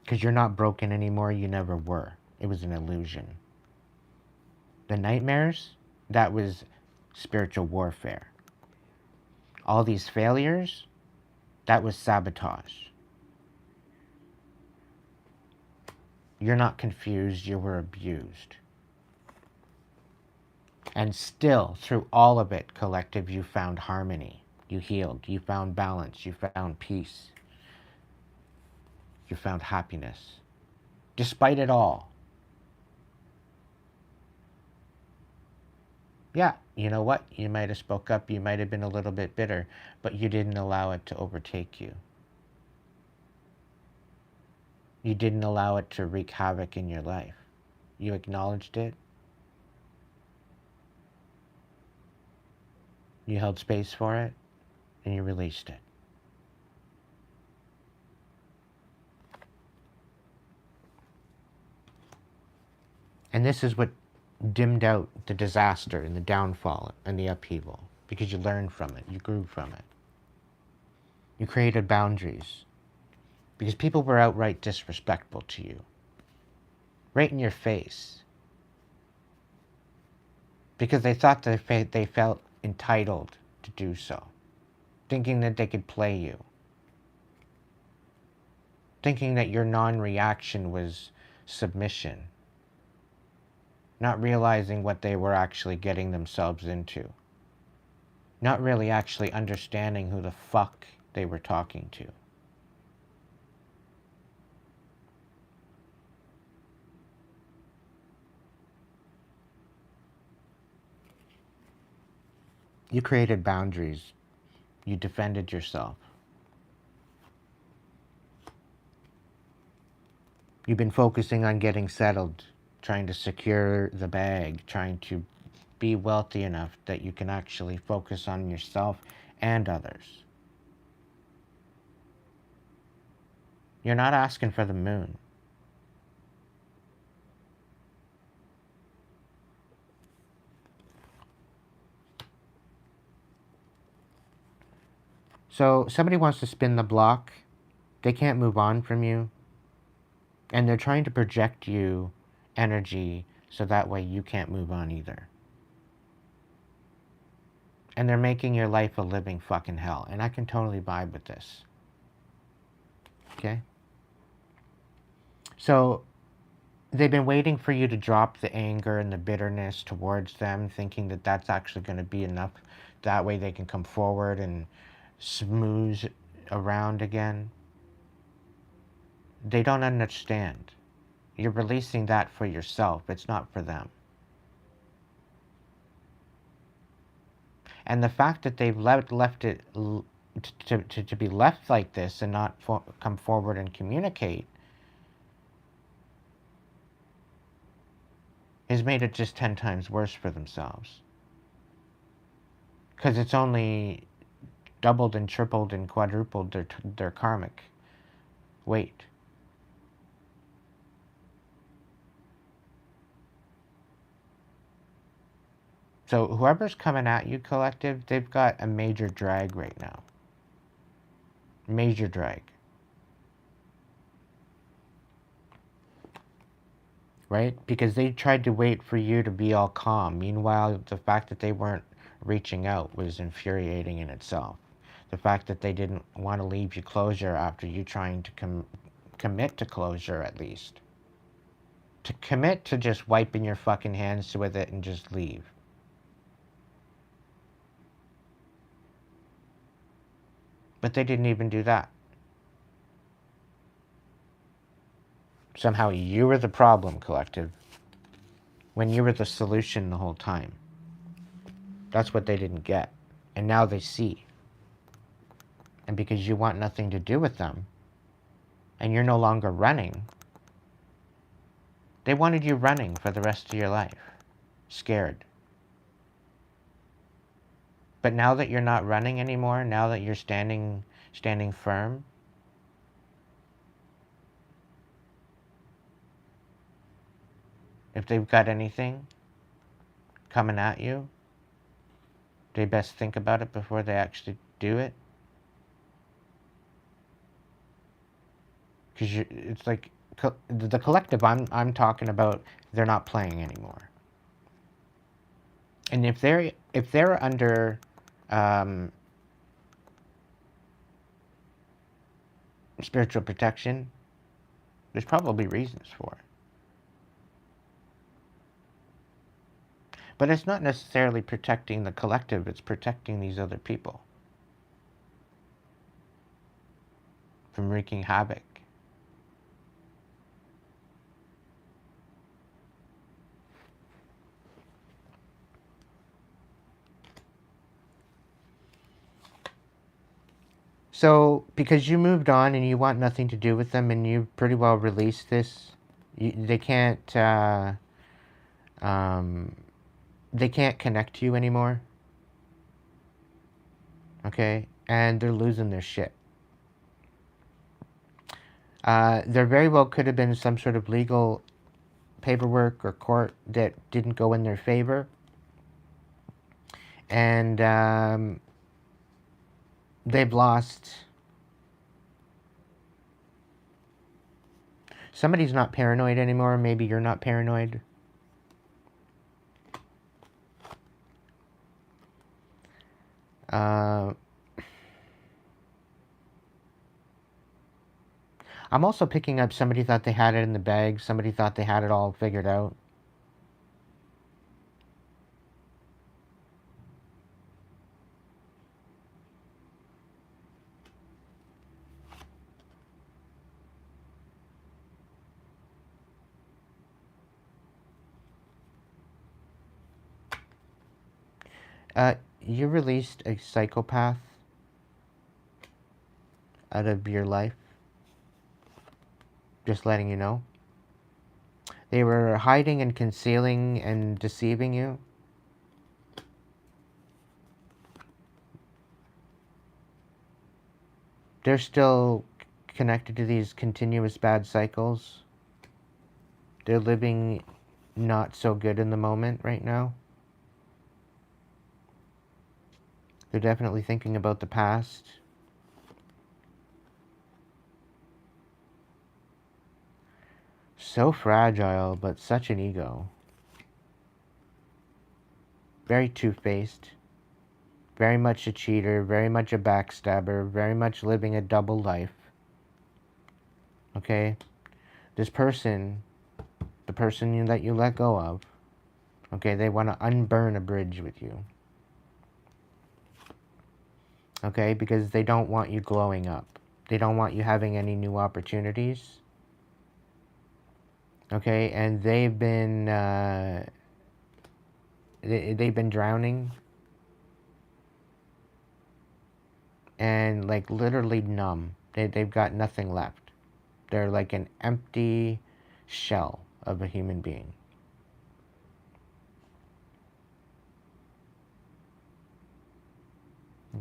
Because you're not broken anymore, you never were. It was an illusion. The nightmares, that was spiritual warfare. All these failures, that was sabotage. You're not confused, you were abused. And still, through all of it, collective, you found harmony. You healed. You found balance. You found peace. You found happiness. Despite it all. Yeah, you know what? You might have spoke up. You might have been a little bit bitter, but you didn't allow it to overtake you. You didn't allow it to wreak havoc in your life. You acknowledged it. You held space for it, and you released it. And this is what dimmed out the disaster and the downfall and the upheaval, because you learned from it, you grew from it. You created boundaries, because people were outright disrespectful to you. Right in your face. Because they thought that they felt entitled to do so. Thinking that they could play you. Thinking that your non-reaction was submission. Not realizing what they were actually getting themselves into. Not really actually understanding who the fuck they were talking to. You created boundaries. You defended yourself. You've been focusing on getting settled, trying to secure the bag, trying to be wealthy enough that you can actually focus on yourself and others. You're not asking for the moon. So somebody wants to spin the block. They can't move on from you. And they're trying to project you energy so that way you can't move on either. And they're making your life a living fucking hell. And I can totally vibe with this. Okay? So they've been waiting for you to drop the anger and the bitterness towards them, thinking that that's actually going to be enough. That way they can come forward and smooth around again. They don't understand. You're releasing that for yourself. It's not for them. And the fact that they've left it to be left like this and not come forward and communicate has made it just 10 times worse for themselves. Because it's only doubled and tripled and quadrupled their karmic weight. So whoever's coming at you, collective, they've got a major drag right now. Major drag. Right? Because they tried to wait for you to be all calm. Meanwhile, the fact that they weren't reaching out was infuriating in itself. The fact that they didn't want to leave you closure after you trying to commit to closure, at least. To commit to just wiping your fucking hands with it and just leave. But they didn't even do that. Somehow you were the problem, collective, when you were the solution the whole time. That's what they didn't get. And now they see. And because you want nothing to do with them, and you're no longer running, they wanted you running for the rest of your life. Scared. But now that you're not running anymore, now that you're standing firm, if they've got anything coming at you, they best think about it before they actually do it. Because it's like the collective I'm talking about, they're not playing anymore. And if they're under spiritual protection, there's probably reasons for it. But it's not necessarily protecting the collective, it's protecting these other people from wreaking havoc. So, because you moved on and you want nothing to do with them and you pretty well released this, they can't connect to you anymore. Okay? And they're losing their shit. There very well could have been some sort of legal paperwork or court that didn't go in their favor. And they've lost. Somebody's not paranoid anymore. Maybe you're not paranoid. I'm also picking up somebody thought they had it in the bag. Somebody thought they had it all figured out. You released a psychopath out of your life. Just letting you know. They were hiding and concealing and deceiving you. They're still connected to these continuous bad cycles. They're living not so good in the moment right now. They're definitely thinking about the past. So fragile, but such an ego. Very two-faced. Very much a cheater, very much a backstabber, very much living a double life. Okay? This person, the person that you let go of, okay, they want to unburn a bridge with you. Okay? Because they don't want you glowing up. They don't want you having any new opportunities. Okay? And they've been drowning. And like literally numb. They've got nothing left. They're like an empty shell of a human being.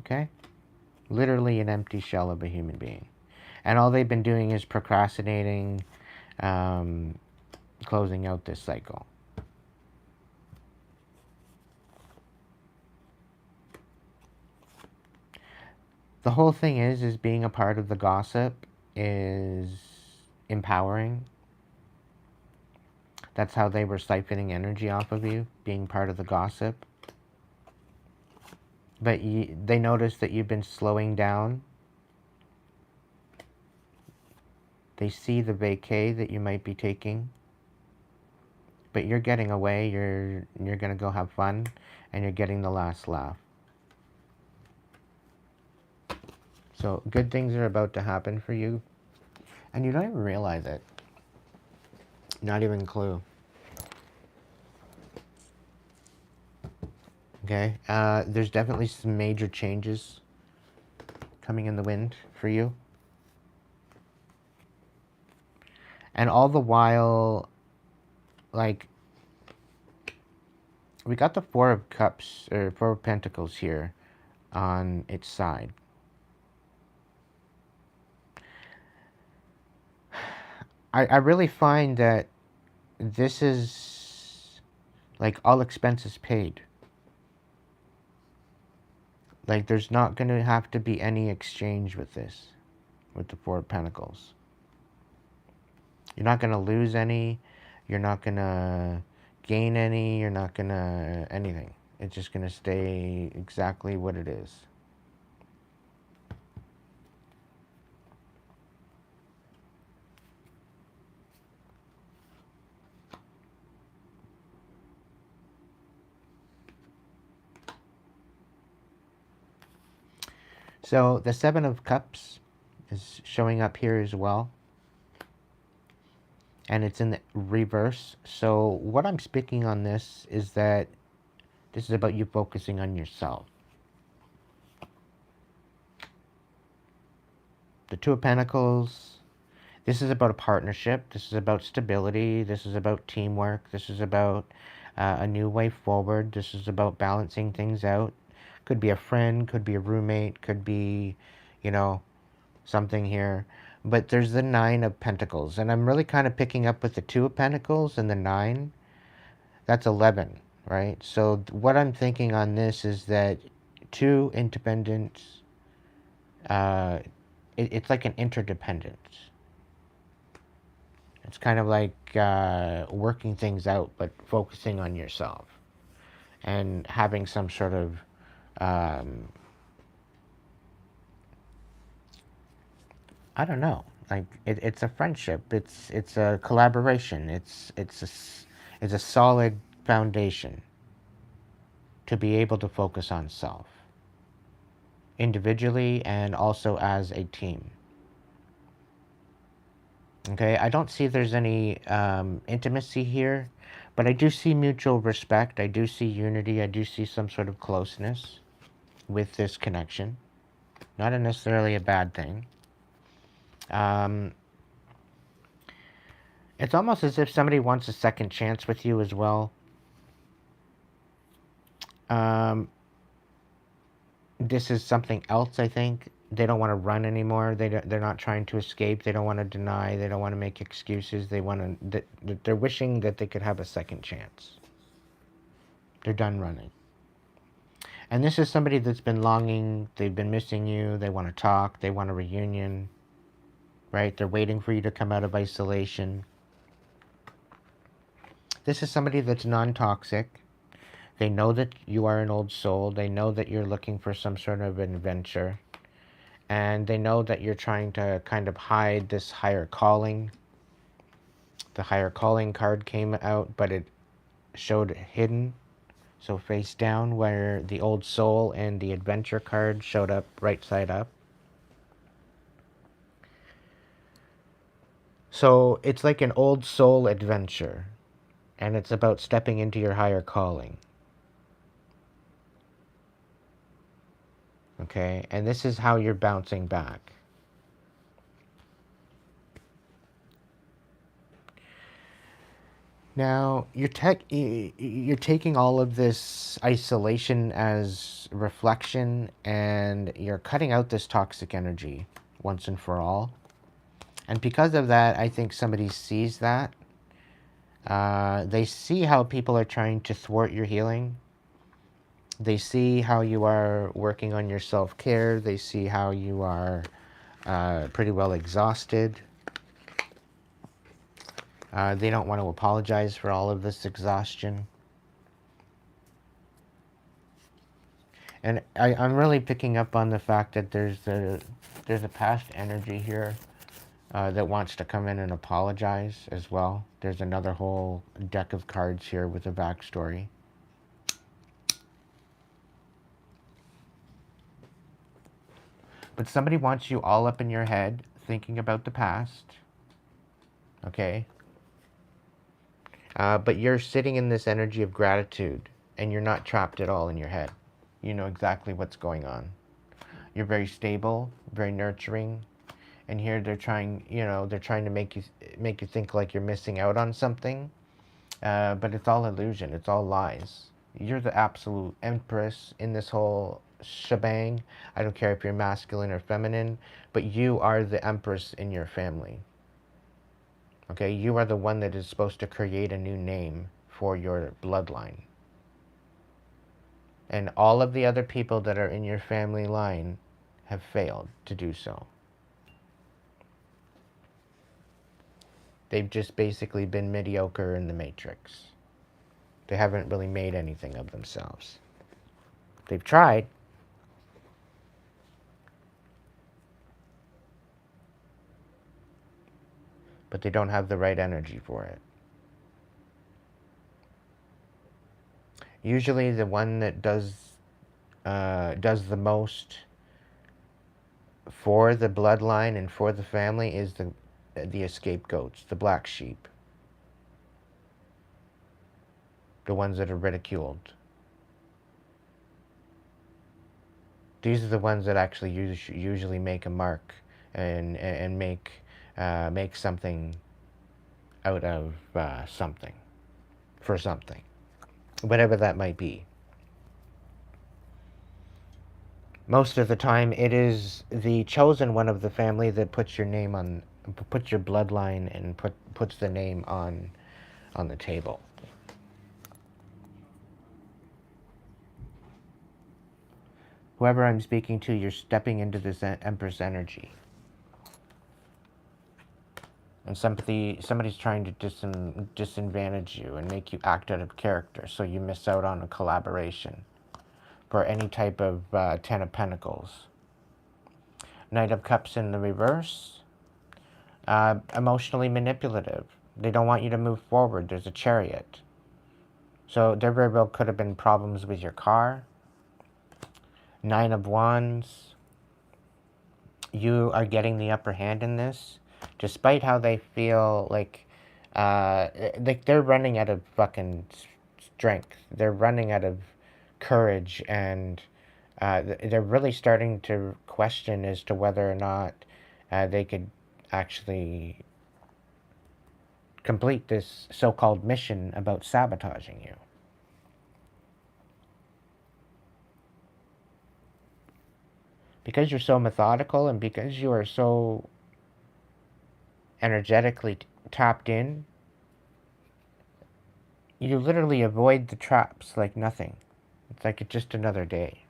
Okay? Literally an empty shell of a human being. And all they've been doing is procrastinating, closing out this cycle. The whole thing is being a part of the gossip is empowering. That's how they were siphoning energy off of you, being part of the gossip. But they notice that you've been slowing down. They see the vacay that you might be taking. But you're getting away, you're gonna go have fun, and you're getting the last laugh. So good things are about to happen for you, and you don't even realize it. Not even a clue. Okay, there's definitely some major changes coming in the wind for you. And all the while, like, we got the Four of Cups, or Four of Pentacles here on its side. I really find that this is, like, all expenses paid. Like, there's not going to have to be any exchange with this, with the Four of Pentacles. You're not going to lose any. You're not going to gain any. You're not going to anything. It's just going to stay exactly what it is. So the Seven of Cups is showing up here as well. And it's in the reverse. So what I'm speaking on this is that this is about you focusing on yourself. The Two of Pentacles, this is about a partnership. This is about stability. This is about teamwork. This is about a new way forward. This is about balancing things out. Could be a friend, could be a roommate, could be, you know, something here. But there's the Nine of Pentacles. And I'm really kind of picking up with the Two of Pentacles and the Nine. That's 11, right? So what I'm thinking on this is that two independent, it's like an interdependence. It's kind of like working things out, but focusing on yourself and having some sort of I don't know. Like it's a friendship. It's a collaboration. It's a solid foundation to be able to focus on self individually and also as a team. Okay, I don't see there's any intimacy here, but I do see mutual respect. I do see unity. I do see some sort of closeness with this connection. Not necessarily a bad thing. It's almost as if somebody wants a second chance with you as well. This is something else, I think. They don't want to run anymore. They're not trying to escape. They don't want to deny. They don't want to make excuses. They want to. They're wishing that they could have a second chance. They're done running. And this is somebody that's been longing. They've been missing you. They want to talk. They want a reunion. Right? They're waiting for you to come out of isolation. This is somebody that's non-toxic. They know that you are an old soul. They know that you're looking for some sort of adventure. And they know that you're trying to kind of hide this higher calling. The higher calling card came out, but it showed hidden. So face down, where the old soul and the adventure card showed up right side up. So it's like an old soul adventure. And it's about stepping into your higher calling. Okay, and this is how you're bouncing back. Now, you're taking all of this isolation as reflection, and you're cutting out this toxic energy once and for all. And because of that, I think somebody sees that. They see how people are trying to thwart your healing. They see how you are working on your self-care. They see how you are pretty well exhausted. They don't want to apologize for all of this exhaustion. And I'm really picking up on the fact that there's a past energy here that wants to come in and apologize as well. There's another whole deck of cards here with a backstory. But somebody wants you all up in your head thinking about the past. Okay? But you're sitting in this energy of gratitude and you're not trapped at all in your head. You know exactly what's going on. You're very stable, very nurturing. And here they're trying, they're trying to make you think like you're missing out on something. But it's all illusion. It's all lies. You're the absolute empress in this whole shebang. I don't care if you're masculine or feminine, but you are the empress in your family. Okay, you are the one that is supposed to create a new name for your bloodline. And all of the other people that are in your family line have failed to do so. They've just basically been mediocre in the matrix. They haven't really made anything of themselves. They've tried. But they don't have the right energy for it. Usually the one that does the most for the bloodline and for the family is the scapegoats, the black sheep. The ones that are ridiculed. These are the ones that actually usually make a mark and make something out of something, for something, whatever that might be. Most of the time, it is the chosen one of the family that puts your name on, puts your bloodline, and puts the name on the table. Whoever I'm speaking to, you're stepping into this Empress energy. And somebody's trying to disadvantage you and make you act out of character, so you miss out on a collaboration for any type of Ten of Pentacles. Knight of Cups in the reverse. Emotionally manipulative. They don't want you to move forward. There's a Chariot. So there very well could have been problems with your car. Nine of Wands. You are getting the upper hand in this, despite how they feel like they're running out of fucking strength. They're running out of courage, and they're really starting to question as to whether or not they could actually complete this so-called mission about sabotaging you. Because you're so methodical and because you are so energetically tapped in, you literally avoid the traps like nothing. It's like it's just another day.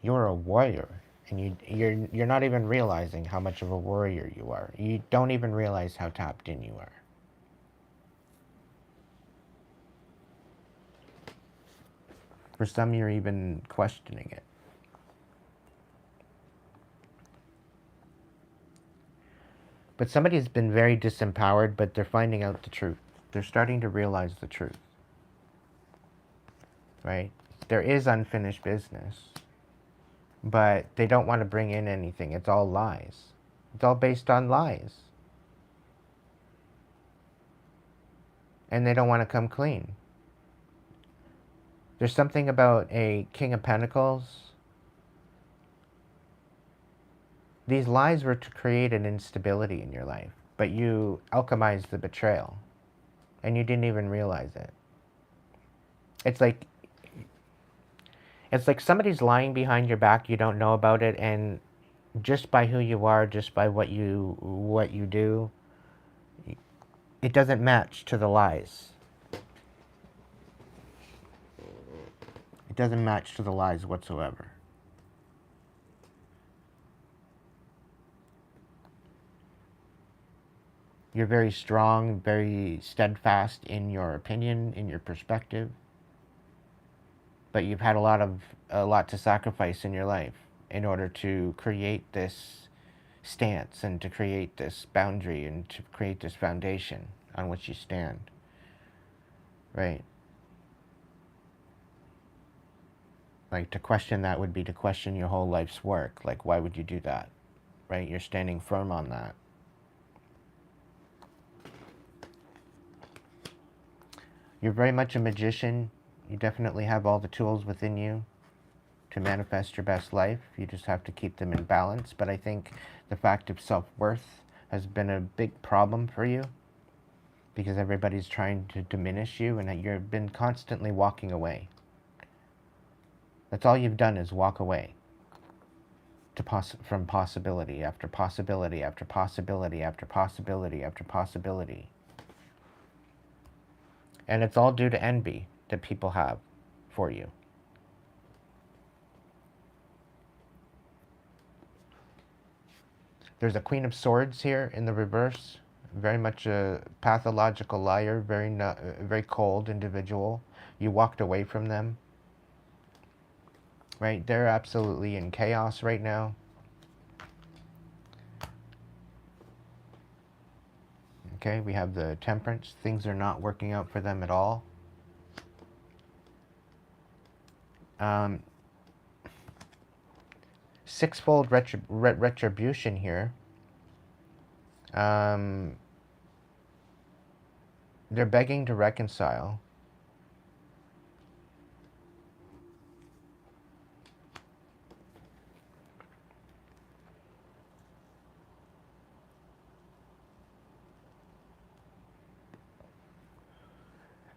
You're a warrior, and you're not even realizing how much of a warrior you are. You don't even realize how tapped in you are. For some, you're even questioning it. But somebody's been very disempowered, but they're finding out the truth. They're starting to realize the truth. Right? There is unfinished business, but they don't want to bring in anything. It's all lies. It's all based on lies. And they don't want to come clean. There's something about a King of Pentacles. These lies were to create an instability in your life, but you alchemized the betrayal, and you didn't even realize it. It's like somebody's lying behind your back, you don't know about it, and just by who you are, just by what you do, it doesn't match to the lies. doesn't match to the lies whatsoever. You're very strong, very steadfast in your opinion, in your perspective. But you've had a lot to sacrifice in your life in order to create this stance and to create this boundary and to create this foundation on which you stand. Right? Like, to question that would be to question your whole life's work. Like, why would you do that? Right? You're standing firm on that. You're very much a magician. You definitely have all the tools within you to manifest your best life. You just have to keep them in balance. But I think the fact of self-worth has been a big problem for you because everybody's trying to diminish you and you've been constantly walking away. That's all you've done is walk away from possibility after possibility after possibility after possibility after possibility. And it's all due to envy that people have for you. There's a Queen of Swords here in the reverse. Very much a pathological liar, very cold individual. You walked away from them. Right? They're absolutely in chaos right now. Okay, we have the Temperance. Things are not working out for them at all. Sixfold retribution here. They're begging to reconcile.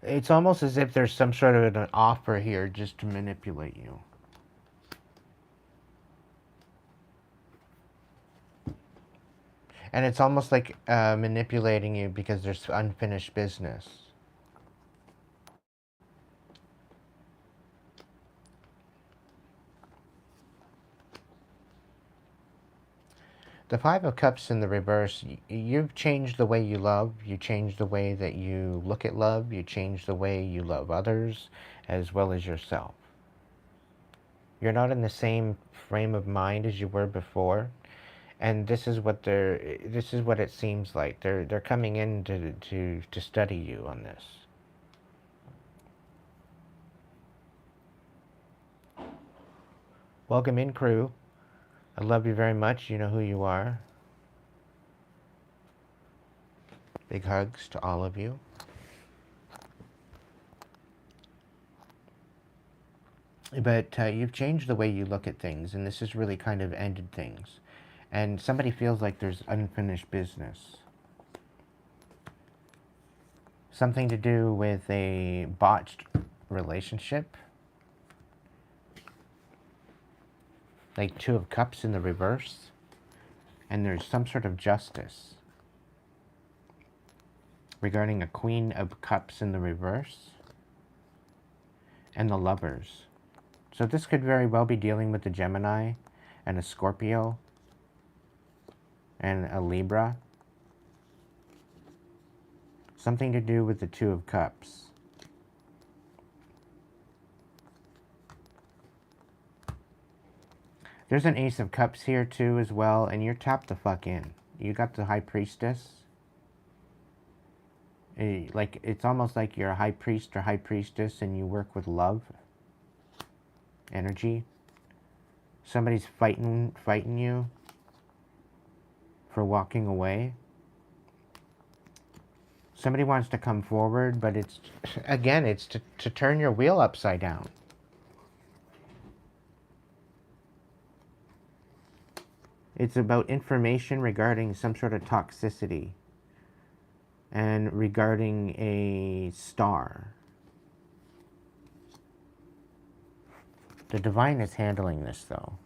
It's almost as if there's some sort of an offer here just to manipulate you. And it's almost like manipulating you because there's unfinished business. The Five of Cups in the reverse, you've changed the way you love, you changed the way that you look at love, you changed the way you love others, as well as yourself. You're not in the same frame of mind as you were before, and this is what it seems like. They're coming in to study you on this. Welcome in, crew. I love you very much. You know who you are. Big hugs to all of you. But you've changed the way you look at things, and this has really kind of ended things. And somebody feels like there's unfinished business. Something to do with a botched relationship. Like Two of Cups in the reverse. And there's some sort of justice regarding a Queen of Cups in the reverse. And the Lovers. So this could very well be dealing with a Gemini and a Scorpio and a Libra. Something to do with the Two of Cups. There's an Ace of Cups here too as well, and you're tapped the fuck in. You got the High Priestess. Like, it's almost like you're a High Priest or High Priestess and you work with love. Energy. Somebody's fighting you for walking away. Somebody wants to come forward, but it's, again, it's to turn your wheel upside down. It's about information regarding some sort of toxicity and regarding a star. The divine is handling this, though.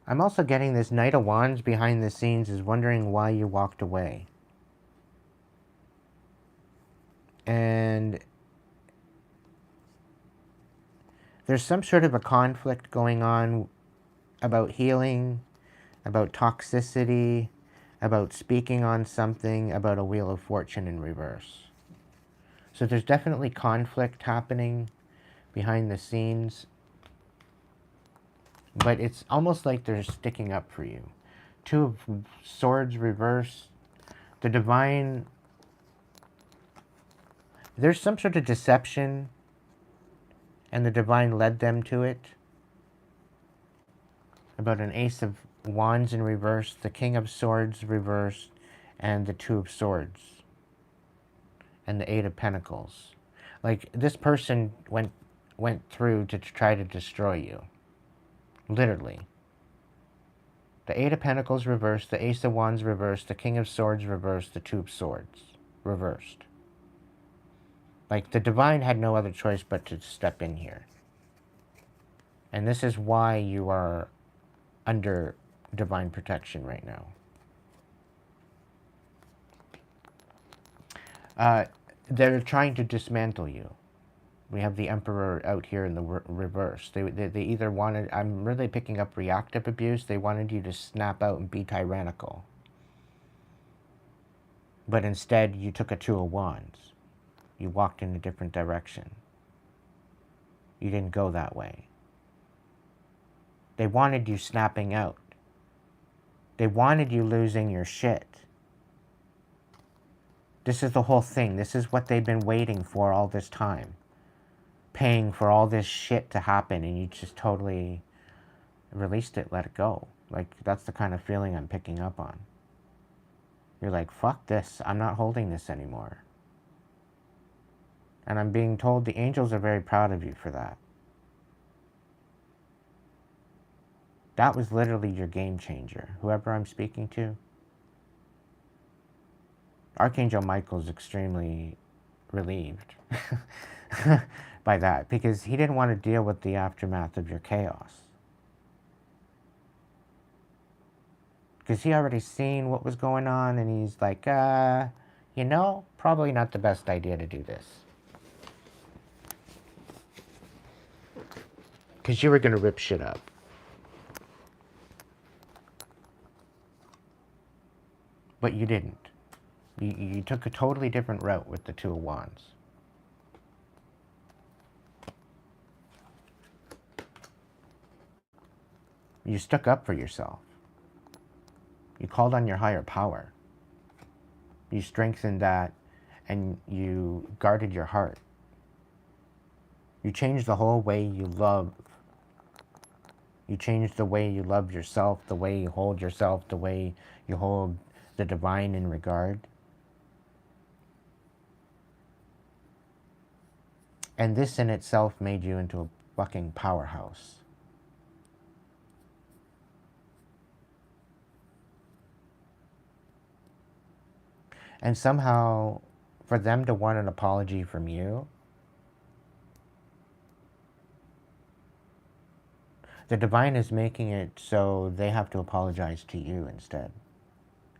I'm also getting this Knight of Wands behind the scenes is wondering why you walked away. And there's some sort of a conflict going on about healing, about toxicity, about speaking on something, about a Wheel of Fortune in reverse. So there's definitely conflict happening behind the scenes, but it's almost like they're sticking up for you. Two of Swords reverse. The Divine, there's some sort of deception, and the Divine led them to it. About an Ace of Wands in reverse, the King of Swords reversed, and the Two of Swords, and the Eight of Pentacles. Like, this person went through to try to destroy you. Literally. The Eight of Pentacles reversed, the Ace of Wands reversed, the King of Swords reversed, the Two of Swords reversed. Like, the Divine had no other choice but to step in here. And this is why you are under Divine protection right now. They're trying to dismantle you. We have the Emperor out here in the reverse. They either wanted, I'm really picking up reactive abuse, they wanted you to snap out and be tyrannical. But instead, you took a Two of Wands. You walked in a different direction. You didn't go that way. They wanted you snapping out. They wanted you losing your shit. This is the whole thing. This is what they've been waiting for all this time. Paying for all this shit to happen, and you just totally released it, let it go. Like, that's the kind of feeling I'm picking up on. You're like, fuck this. I'm not holding this anymore. And I'm being told the angels are very proud of you for that. That was literally your game changer. Whoever I'm speaking to. Archangel Michael's extremely relieved by that, because he didn't want to deal with the aftermath of your chaos. Because he already seen what was going on, and he's like, you know, probably not the best idea to do this. Because you were going to rip shit up. But you didn't. You took a totally different route with the Two of Wands. You stuck up for yourself. You called on your higher power. You strengthened that, and you guarded your heart. You changed the whole way you love. You changed the way you love yourself, the way you hold yourself, the way you hold the Divine in regard. And this in itself made you into a fucking powerhouse. And somehow, for them to want an apology from you, the Divine is making it so they have to apologize to you instead.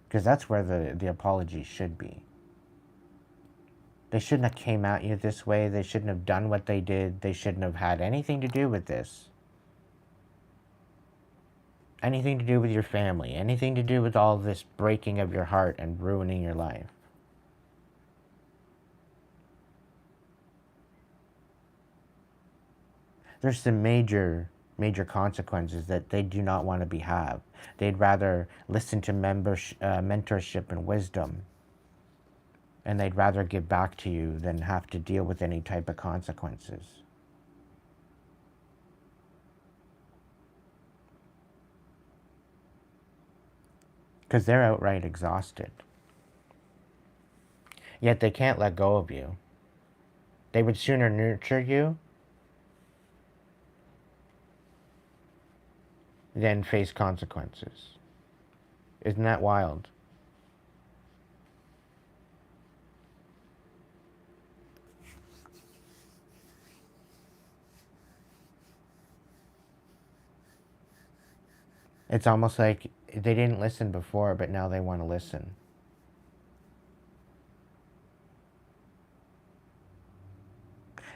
Because that's where the apology should be. They shouldn't have came at you this way. They shouldn't have done what they did. They shouldn't have had anything to do with this. Anything to do with your family. Anything to do with all this breaking of your heart and ruining your life. There's some major consequences that they do not want to have. They'd rather listen to mentorship and wisdom. And they'd rather give back to you than have to deal with any type of consequences. Because they're outright exhausted. Yet they can't let go of you. They would sooner nurture you than face consequences. Isn't that wild? It's almost like they didn't listen before, but now they want to listen.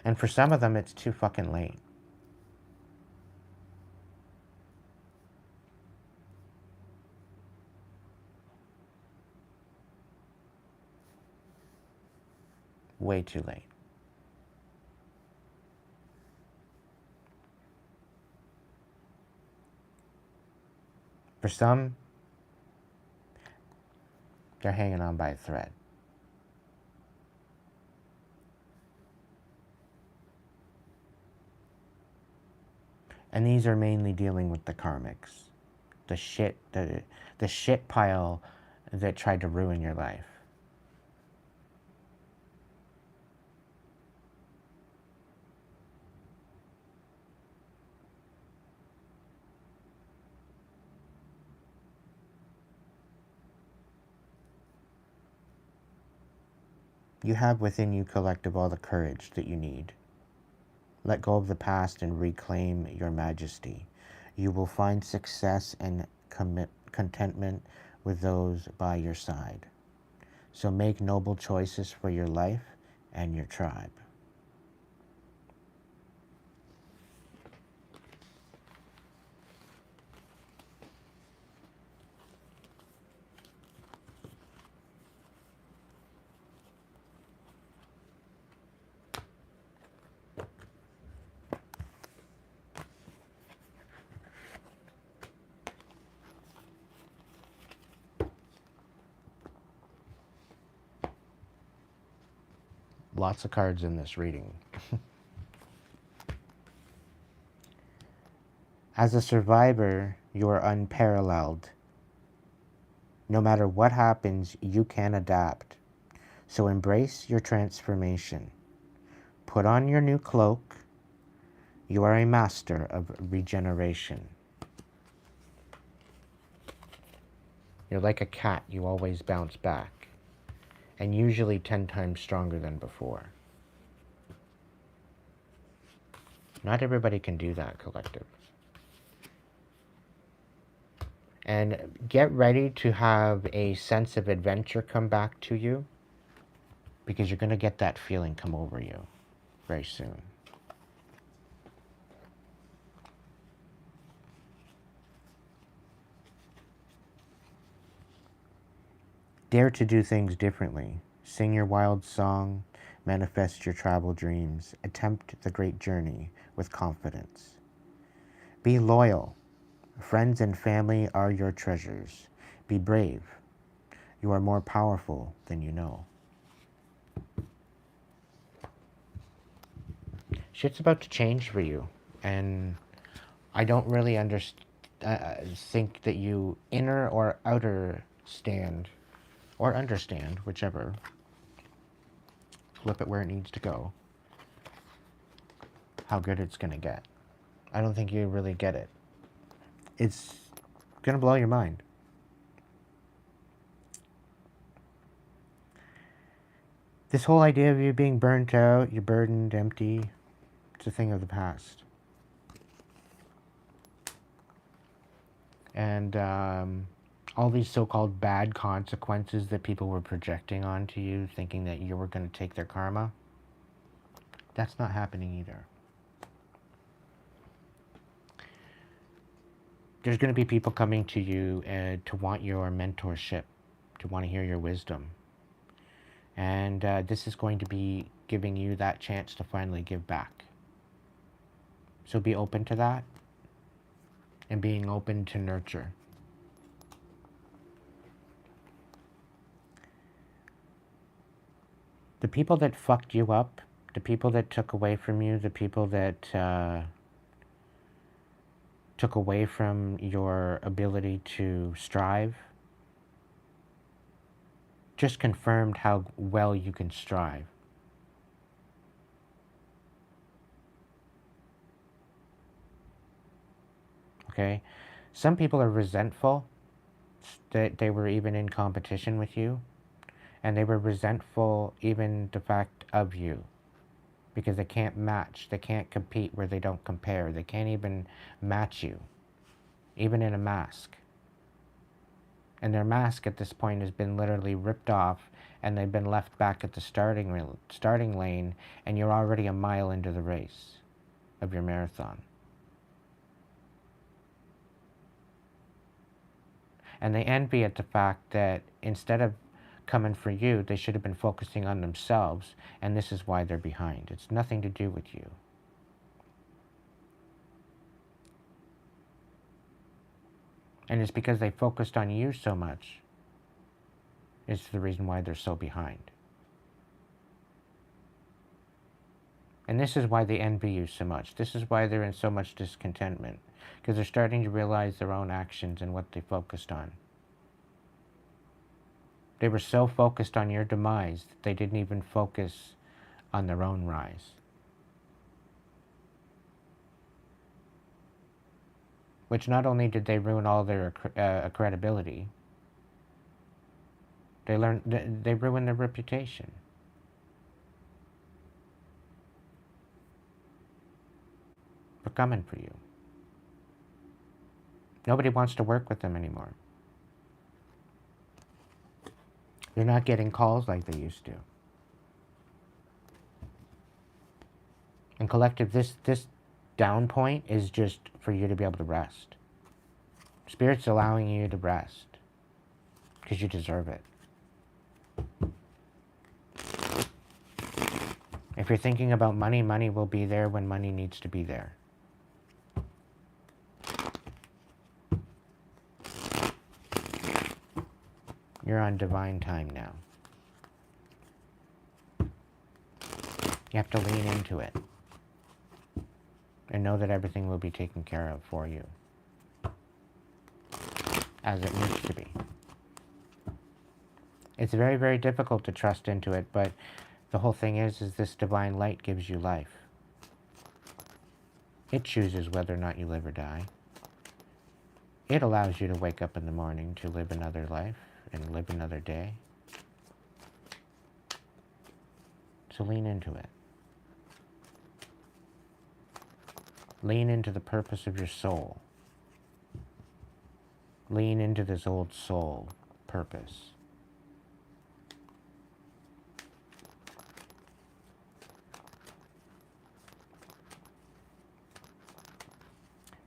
And for some of them, it's too fucking late. Way too late. For some, they're hanging on by a thread. And these are mainly dealing with the karmics. The shit pile that tried to ruin your life. You have within you, collective, all the courage that you need. Let go of the past and reclaim your majesty. You will find success and contentment with those by your side. So make noble choices for your life and your tribe. Lots of cards in this reading. As a survivor, you are unparalleled. No matter what happens, you can adapt. So embrace your transformation. Put on your new cloak. You are a master of regeneration. You're like a cat, you always bounce back, and usually 10 times stronger than before. Not everybody can do that, collective. And get ready to have a sense of adventure come back to you, because you're going to get that feeling come over you very soon. Dare to do things differently. Sing your wild song, manifest your travel dreams, attempt the great journey with confidence. Be loyal. Friends and family are your treasures. Be brave. You are more powerful than you know. Shit's about to change for you, and I don't really think that you inner or outer stand, or understand, whichever. Flip it where it needs to go. How good it's gonna get. I don't think you really get it. It's gonna blow your mind. This whole idea of you being burnt out, you're burdened, empty, it's a thing of the past. And all these so-called bad consequences that people were projecting onto you, thinking that you were going to take their karma, that's not happening either. There's going to be people coming to you to want your mentorship, to want to hear your wisdom. And this is going to be giving you that chance to finally give back. So be open to that, and being open to nurture. The people that fucked you up, the people that took away from you, the people that took away from your ability to strive, just confirmed how well you can strive. Okay? Some people are resentful that they were even in competition with you, and they were resentful even the fact of you, because they can't match, they can't compete where they don't compare, they can't even match you. even in a mask. And their mask at this point has been literally ripped off, and they've been left back at the starting lane, and you're already a mile into the race of your marathon. And they envy at the fact that instead of coming for you, they should have been focusing on themselves, and this is why they're behind. It's nothing to do with you. And it's because they focused on you so much. It's the reason why they're so behind. And this is why they envy you so much. This is why they're in so much discontentment. Because they're starting to realize their own actions and what they focused on. They were so focused on your demise that they didn't even focus on their own rise. Which not only did they ruin all their credibility, they ruined their reputation. For coming for you. Nobody wants to work with them anymore. They're not getting calls like they used to. And collective, this down point is just for you to be able to rest. Spirit's allowing you to rest because you deserve it. If you're thinking about money, money will be there when money needs to be there. You're on divine time now. You have to lean into it. And know that everything will be taken care of for you. As it needs to be. It's very, very difficult to trust into it, but the whole thing is this divine light gives you life. It chooses whether or not you live or die. It allows you to wake up in the morning to live another life and live another day. So lean into it. Lean into the purpose of your soul. Lean into this old soul purpose.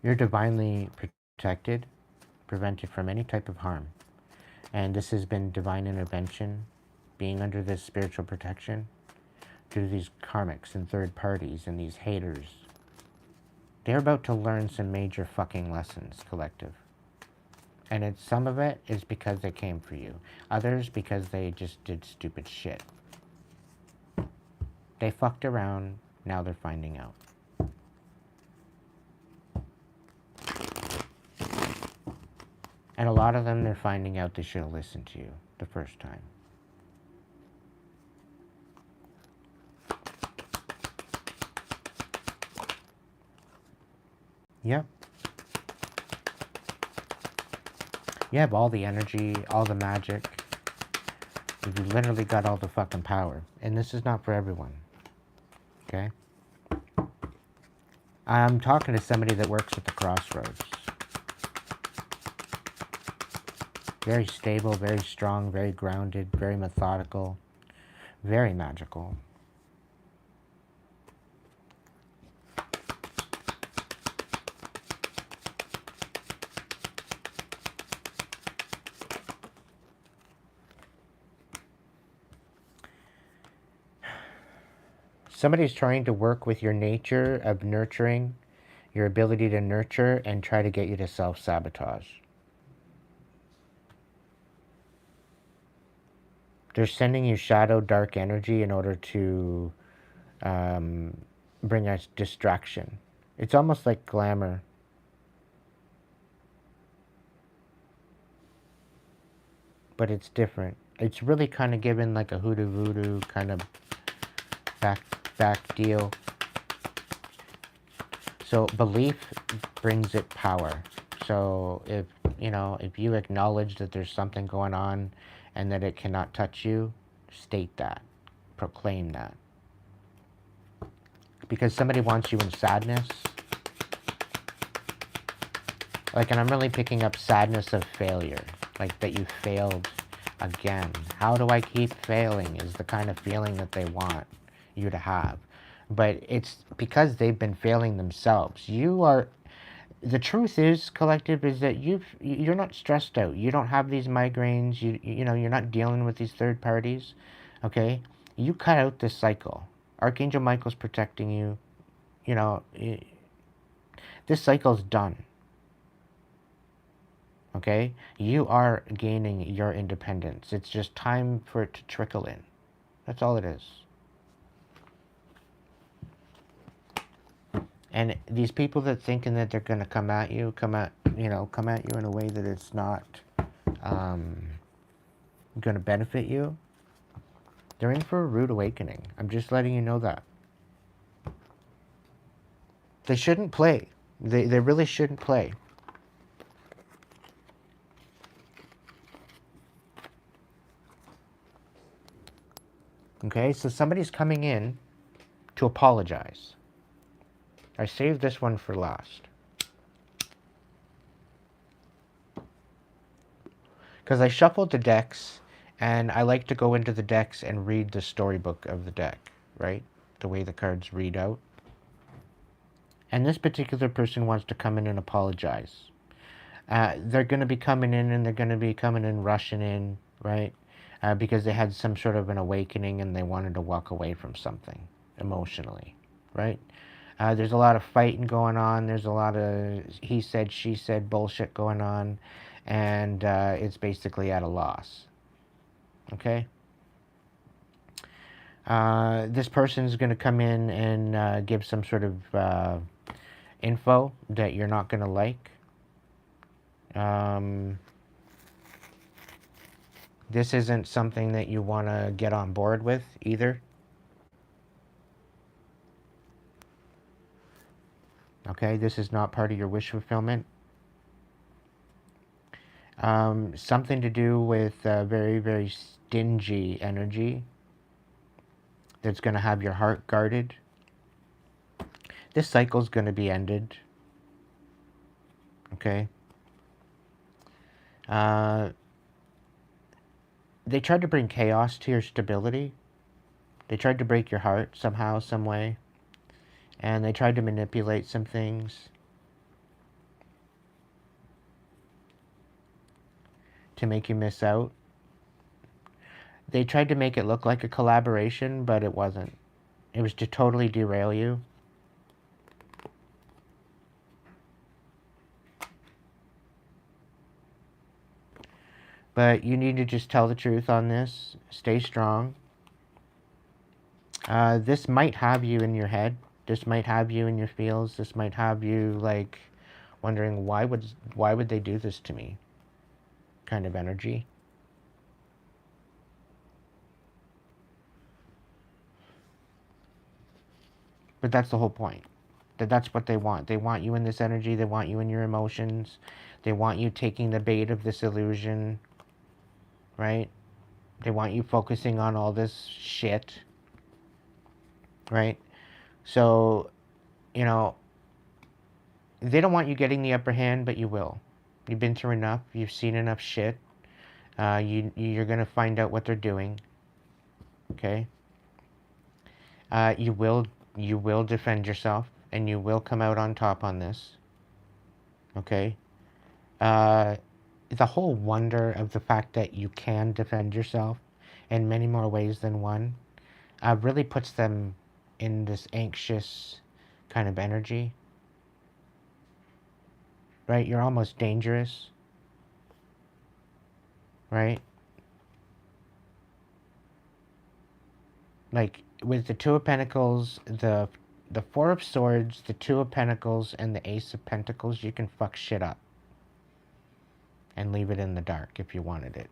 You're divinely protected, prevented from any type of harm. And this has been divine intervention, being under this spiritual protection, due to these karmics and third parties and these haters. They're about to learn some major fucking lessons, collective. And some of it is because they came for you. Others because they just did stupid shit. They fucked around, now they're finding out. And a lot of them, they're finding out they should have listened to you the first time. Yep. You have all the energy, all the magic. You literally got all the fucking power. And this is not for everyone. Okay? I'm talking to somebody that works at the crossroads. Very stable, very strong, very grounded, very methodical, very magical. Somebody's trying to work with your nature of nurturing, your ability to nurture, and try to get you to self-sabotage. They're sending you shadow, dark energy in order to bring us distraction. It's almost like glamour. But it's different. It's really kind of given like a hoodoo voodoo kind of back deal. So belief brings it power. So if you acknowledge that there's something going on and that it cannot touch you, state that. Proclaim that. Because somebody wants you in sadness, Like, and I'm really picking up sadness of failure. Like, that you failed again. How do I keep failing is the kind of feeling that they want you to have. But it's because they've been failing themselves. You are, the truth is, collective, is that you're not stressed out. You don't have these migraines. You know, you're not dealing with these third parties. Okay? You cut out this cycle. Archangel Michael's protecting you. You know, this cycle's done. Okay? You are gaining your independence. It's just time for it to trickle in. That's all it is. And these people that thinking that they're going to come at you in a way that it's not going to benefit you, they're in for a rude awakening. I'm just letting you know that. They shouldn't play. They really shouldn't play. Okay, so somebody's coming in to apologize. I saved this one for last. Because I shuffled the decks, and I like to go into the decks and read the storybook of the deck, right? The way the cards read out. And this particular person wants to come in and apologize. They're going to be coming in, and they're going to be coming in, rushing in, right? Because they had some sort of an awakening and they wanted to walk away from something emotionally, right? There's a lot of fighting going on. There's a lot of he said, she said bullshit going on. And it's basically at a loss. Okay? This person is going to come in and give some sort of info that you're not going to like. This isn't something that you want to get on board with either. Okay, this is not part of your wish fulfillment. Something to do with very, very stingy energy that's going to have your heart guarded. This cycle's going to be ended. Okay? They tried to bring chaos to your stability. They tried to break your heart somehow, some way. And they tried to manipulate some things to make you miss out. They tried to make it look like a collaboration, but it wasn't. It was to totally derail you. But you need to just tell the truth on this. Stay strong. This might have you in your head. This might have you in your feels. This might have you, like, wondering, why would they do this to me? Kind of energy. But that's the whole point. That's what they want. They want you in this energy. They want you in your emotions. They want you taking the bait of this illusion. Right? They want you focusing on all this shit. Right? So, you know, they don't want you getting the upper hand, but you will. You've been through enough. You've seen enough shit. You're going to find out what they're doing. Okay? You will defend yourself, and you will come out on top on this. Okay? The whole wonder of the fact that you can defend yourself in many more ways than one really puts them in this anxious kind of energy. Right? You're almost dangerous. Right? Like, with the Two of Pentacles, the Four of Swords, the Two of Pentacles, and the Ace of Pentacles, you can fuck shit up. And leave it in the dark if you wanted it.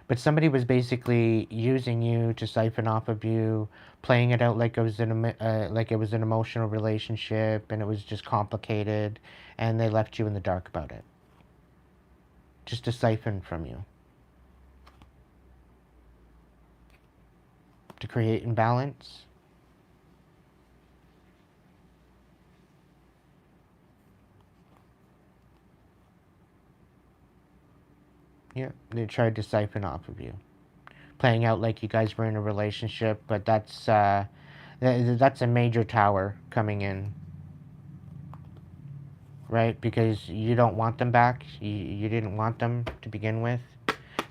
But somebody was basically using you to siphon off of you, playing it out like it was an emotional relationship, and it was just complicated, and they left you in the dark about it. Just to siphon from you. to create imbalance. Yeah, they tried to siphon off of you, playing out like you guys were in a relationship, but that's a major tower coming in, right? Because you don't want them back. You didn't want them to begin with.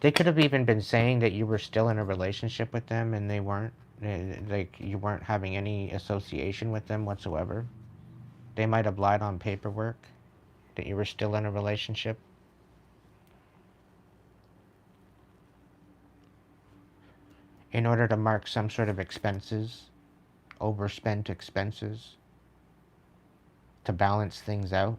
They could have even been saying that you were still in a relationship with them and they weren't. Like you weren't having any association with them whatsoever. They might have lied on paperwork that you were still in a relationship. In order to mark some sort of expenses, overspent expenses, to balance things out.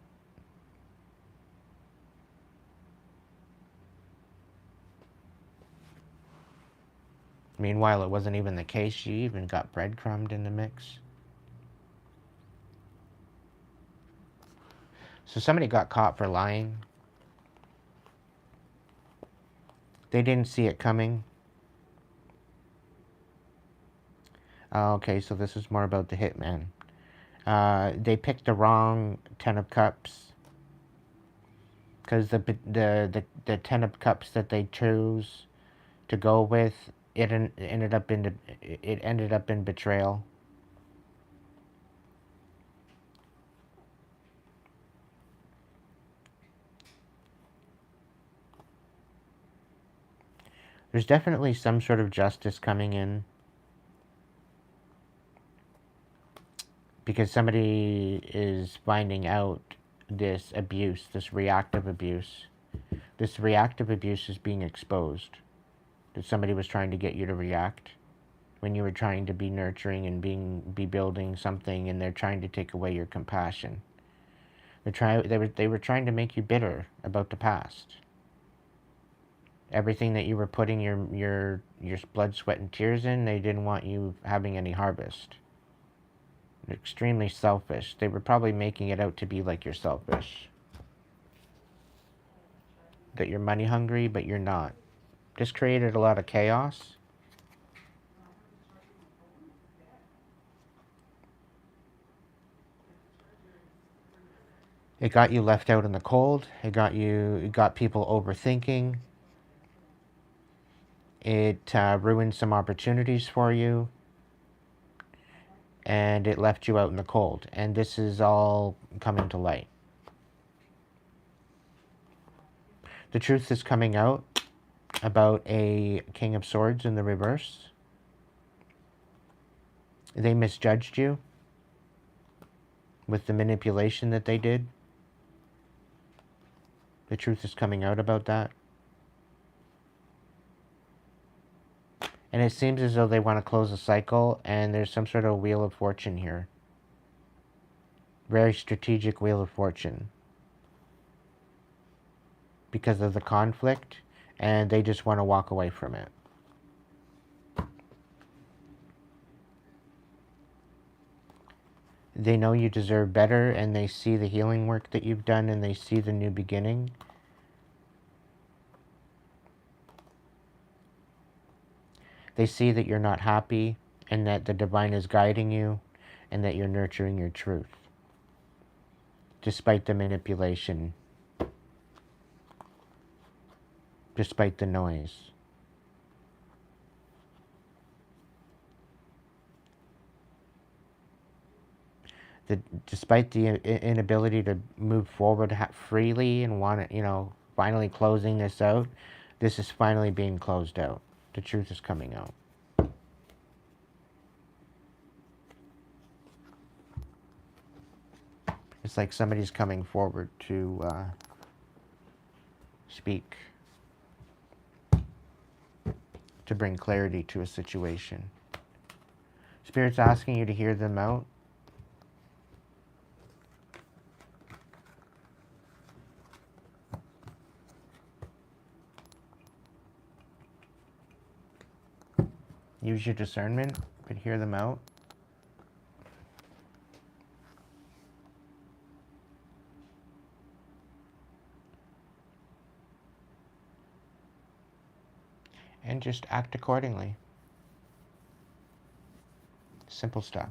Meanwhile, it wasn't even the case. She even got breadcrumbed in the mix. So somebody got caught for lying. They didn't see it coming. Okay, so this is more about the hitman. They picked the wrong Ten of Cups. Because the Ten of Cups that they chose to go with, it ended up in betrayal. There's definitely some sort of justice coming in. Because somebody is finding out this abuse, this reactive abuse. This reactive abuse is being exposed. That somebody was trying to get you to react when you were trying to be nurturing and be building something, and they're trying to take away your compassion. They were trying to make you bitter about the past. Everything that you were putting your blood, sweat, and tears in, they didn't want you having any harvest. Extremely selfish. They were probably making it out to be like you're selfish. That you're money hungry, but you're not. This created a lot of chaos. It got you left out in the cold. It got people overthinking. It ruined some opportunities for you. And it left you out in the cold. And this is all coming to light. The truth is coming out about a King of Swords in the reverse. They misjudged you with the manipulation that they did. The truth is coming out about that. And it seems as though they want to close a cycle, and there's some sort of wheel of fortune here. Very strategic wheel of fortune. Because of the conflict, and they just want to walk away from it. They know you deserve better, and they see the healing work that you've done, and they see the new beginning. They see that you're not happy, and that the divine is guiding you, and that you're nurturing your truth. Despite the manipulation. Despite the noise. Despite the inability to move forward freely and want to, finally closing this out, this is finally being closed out. The truth is coming out. It's like somebody's coming forward to speak, to bring clarity to a situation. Spirit's asking you to hear them out. Use your discernment, but hear them out. And just act accordingly. Simple stuff.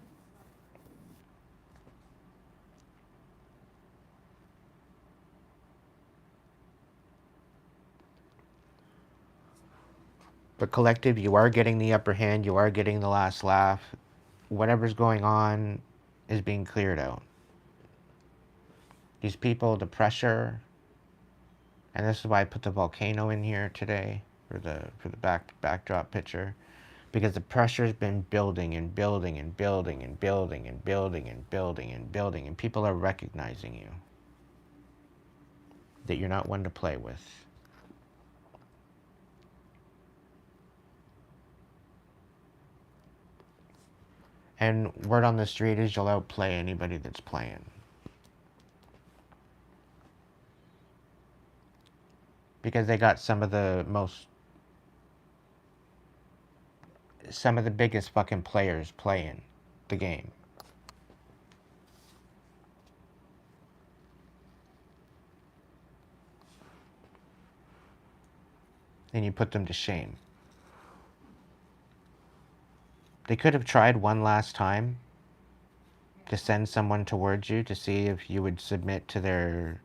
But collective, you are getting the upper hand. You are getting the last laugh. Whatever's going on is being cleared out. These people, the pressure, and this is why I put the volcano in here today for the backdrop picture, because the pressure has been building and building and building and building and building and building and building, and people are recognizing you, that you're not one to play with. And word on the street is you'll outplay anybody that's playing. Because they got some of the biggest fucking players playing the game. And you put them to shame. They could have tried one last time to send someone towards you to see if you would submit to their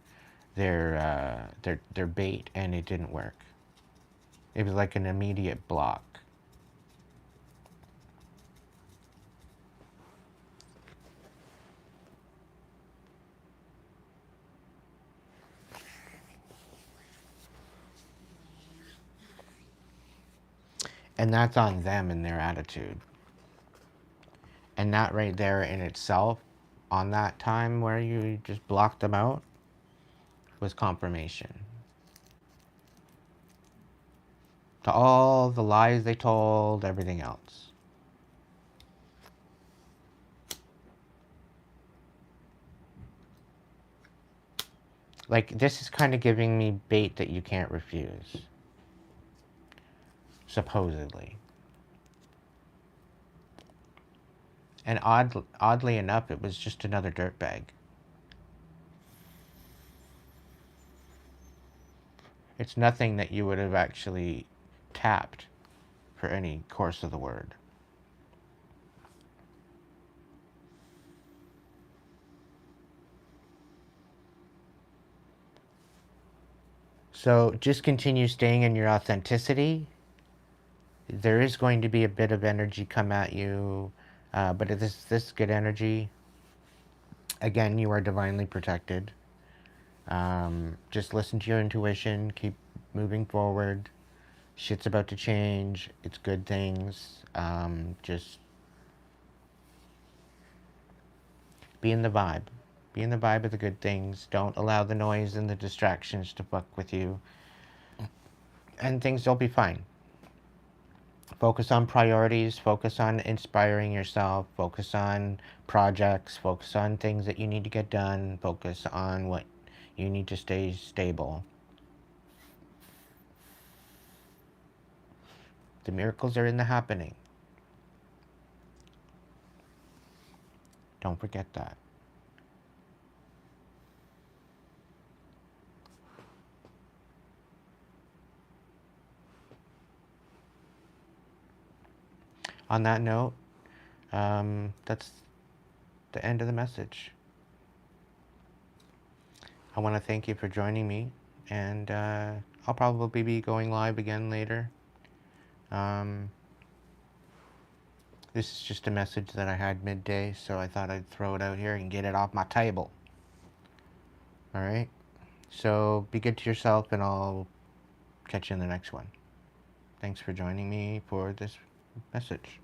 bait, and it didn't work. It was like an immediate block. And that's on them and their attitude. And that right there in itself, on that time where you just blocked them out, was confirmation to all the lies they told, everything else. Like, this is kind of giving me bait that you can't refuse. Supposedly. And oddly enough, it was just another dirtbag. It's nothing that you would have actually tapped for any course of the word. So just continue staying in your authenticity. There is going to be a bit of energy come at you, but this good energy. Again, you are divinely protected. Just listen to your intuition. Keep moving forward. Shit's about to change. It's good things. Just be in the vibe. Be in the vibe of the good things. Don't allow the noise and the distractions to fuck with you. And things will be fine. Focus on priorities. Focus on inspiring yourself. Focus on projects. Focus on things that you need to get done. Focus on what you need to stay stable. The miracles are in the happening. Don't forget that. On that note, that's the end of the message. I want to thank you for joining me, and I'll probably be going live again later. This is just a message that I had midday, so I thought I'd throw it out here and get it off my table. Alright? So be good to yourself, and I'll catch you in the next one. Thanks for joining me for this message.